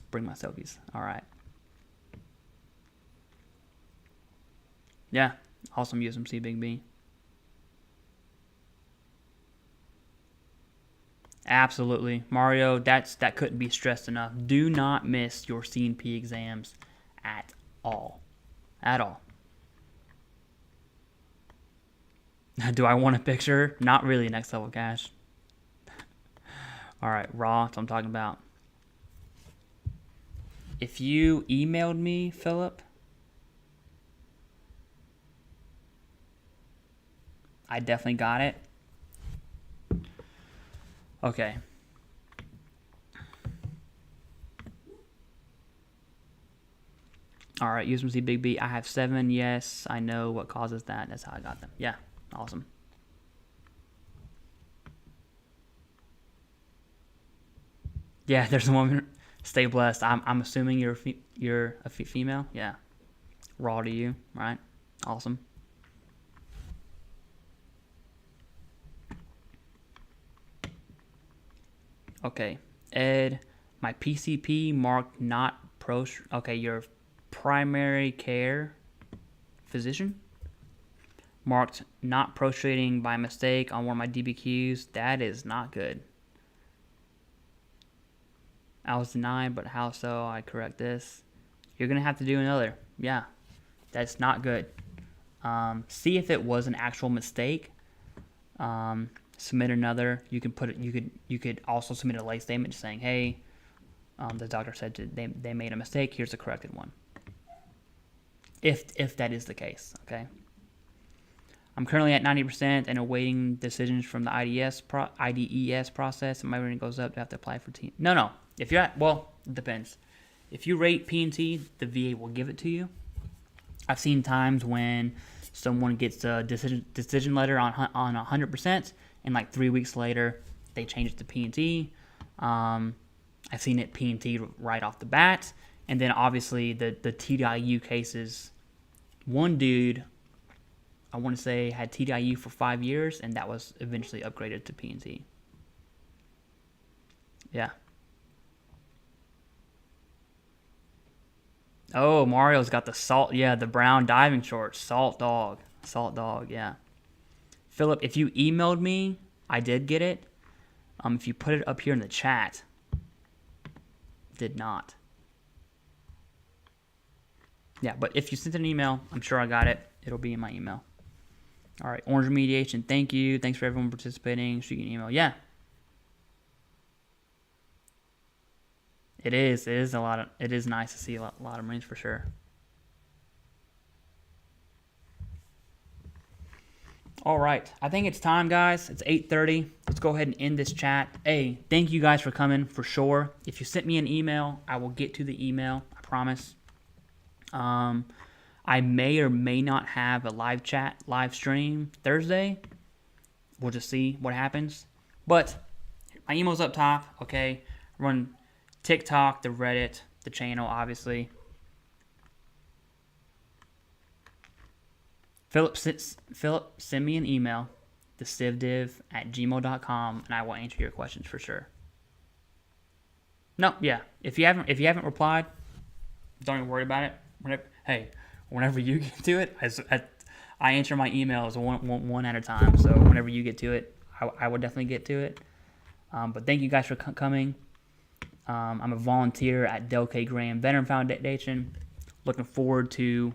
bring my silkies. All right. Yeah, awesome USMC Big B. Absolutely. Mario, that couldn't be stressed enough. Do not miss your CNP exams at all. At all. Do I want a picture? Not really, next level cash. All right, raw, that's what I'm talking about. If you emailed me, Philip, I definitely got it. Okay. All right, USMC Big B. I have 7. Yes, I know what causes that. That's how I got them. Yeah, awesome. Yeah, there's a woman. Stay blessed. I'm assuming you're a female. Yeah. Raw to you, right? Awesome. Okay, Ed, my PCP marked not pro. Okay, your primary care physician marked not prostrating by mistake on one of my DBQs. That is not good. I was denied, but how so? I correct this. You're gonna have to do another. Yeah, That's not good. See if it was an actual mistake. Submit another. You can put it. You could also submit a late statement saying, "Hey, the doctor said they made a mistake. Here's the corrected one." If that is the case, okay. I'm currently at 90% and awaiting decisions from the IDES process. And my rating goes up. Do I have to apply for T? No. If you're it depends. If you rate P&T, the VA will give it to you. I've seen times when someone gets a decision letter on 100%, and like 3 weeks later, they change it to P&T. I've seen it P&T right off the bat. And then obviously the TDIU cases, one dude, I want to say, had TDIU for 5 years, and that was eventually upgraded to P&T. Yeah. Oh, Mario's got the brown diving shorts. Salt dog, yeah. Philip, if you emailed me, I did get it. If you put it up here in the chat, did not. Yeah, but if you sent an email, I'm sure I got it. It'll be in my email. All right, Orange Remediation, thank you. Thanks for everyone participating. Shoot you an email. Yeah. It is nice to see a lot of Marines for sure. All right, I think it's time, guys. It's 8:30. Let's go ahead and end this chat. Hey, thank you guys for coming for sure. If you sent me an email, I will get to the email. I promise. I may or may not have a live stream Thursday. We'll just see what happens. But my email's up top, okay? Run TikTok, the Reddit, the channel, obviously. Philip, send me an email, TheCivDiv@gmail.com, and I will answer your questions for sure. No, yeah. If you haven't replied, don't even worry about it. Whenever you get to it, I answer my emails one at a time. So whenever you get to it, I will definitely get to it. But thank you guys for coming. I'm a volunteer at Del K. Graham Veteran Foundation. Looking forward to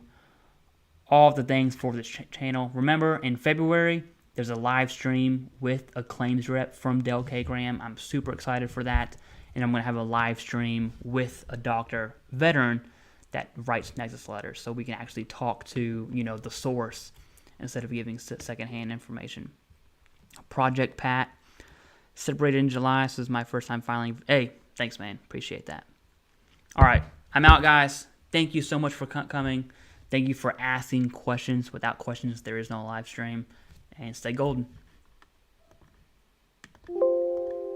all of the things for this channel. Remember, in February, there's a live stream with a claims rep from Del K. Graham. I'm super excited for that. And I'm going to have a live stream with a doctor, veteran, that writes Nexus letters, so we can actually talk to, the source instead of giving secondhand information. Project Pat, separated in July, so this is my first time filing. Hey, thanks, man. Appreciate that. All right, I'm out, guys. Thank you so much for coming. Thank you for asking questions. Without questions, there is no live stream. And stay golden.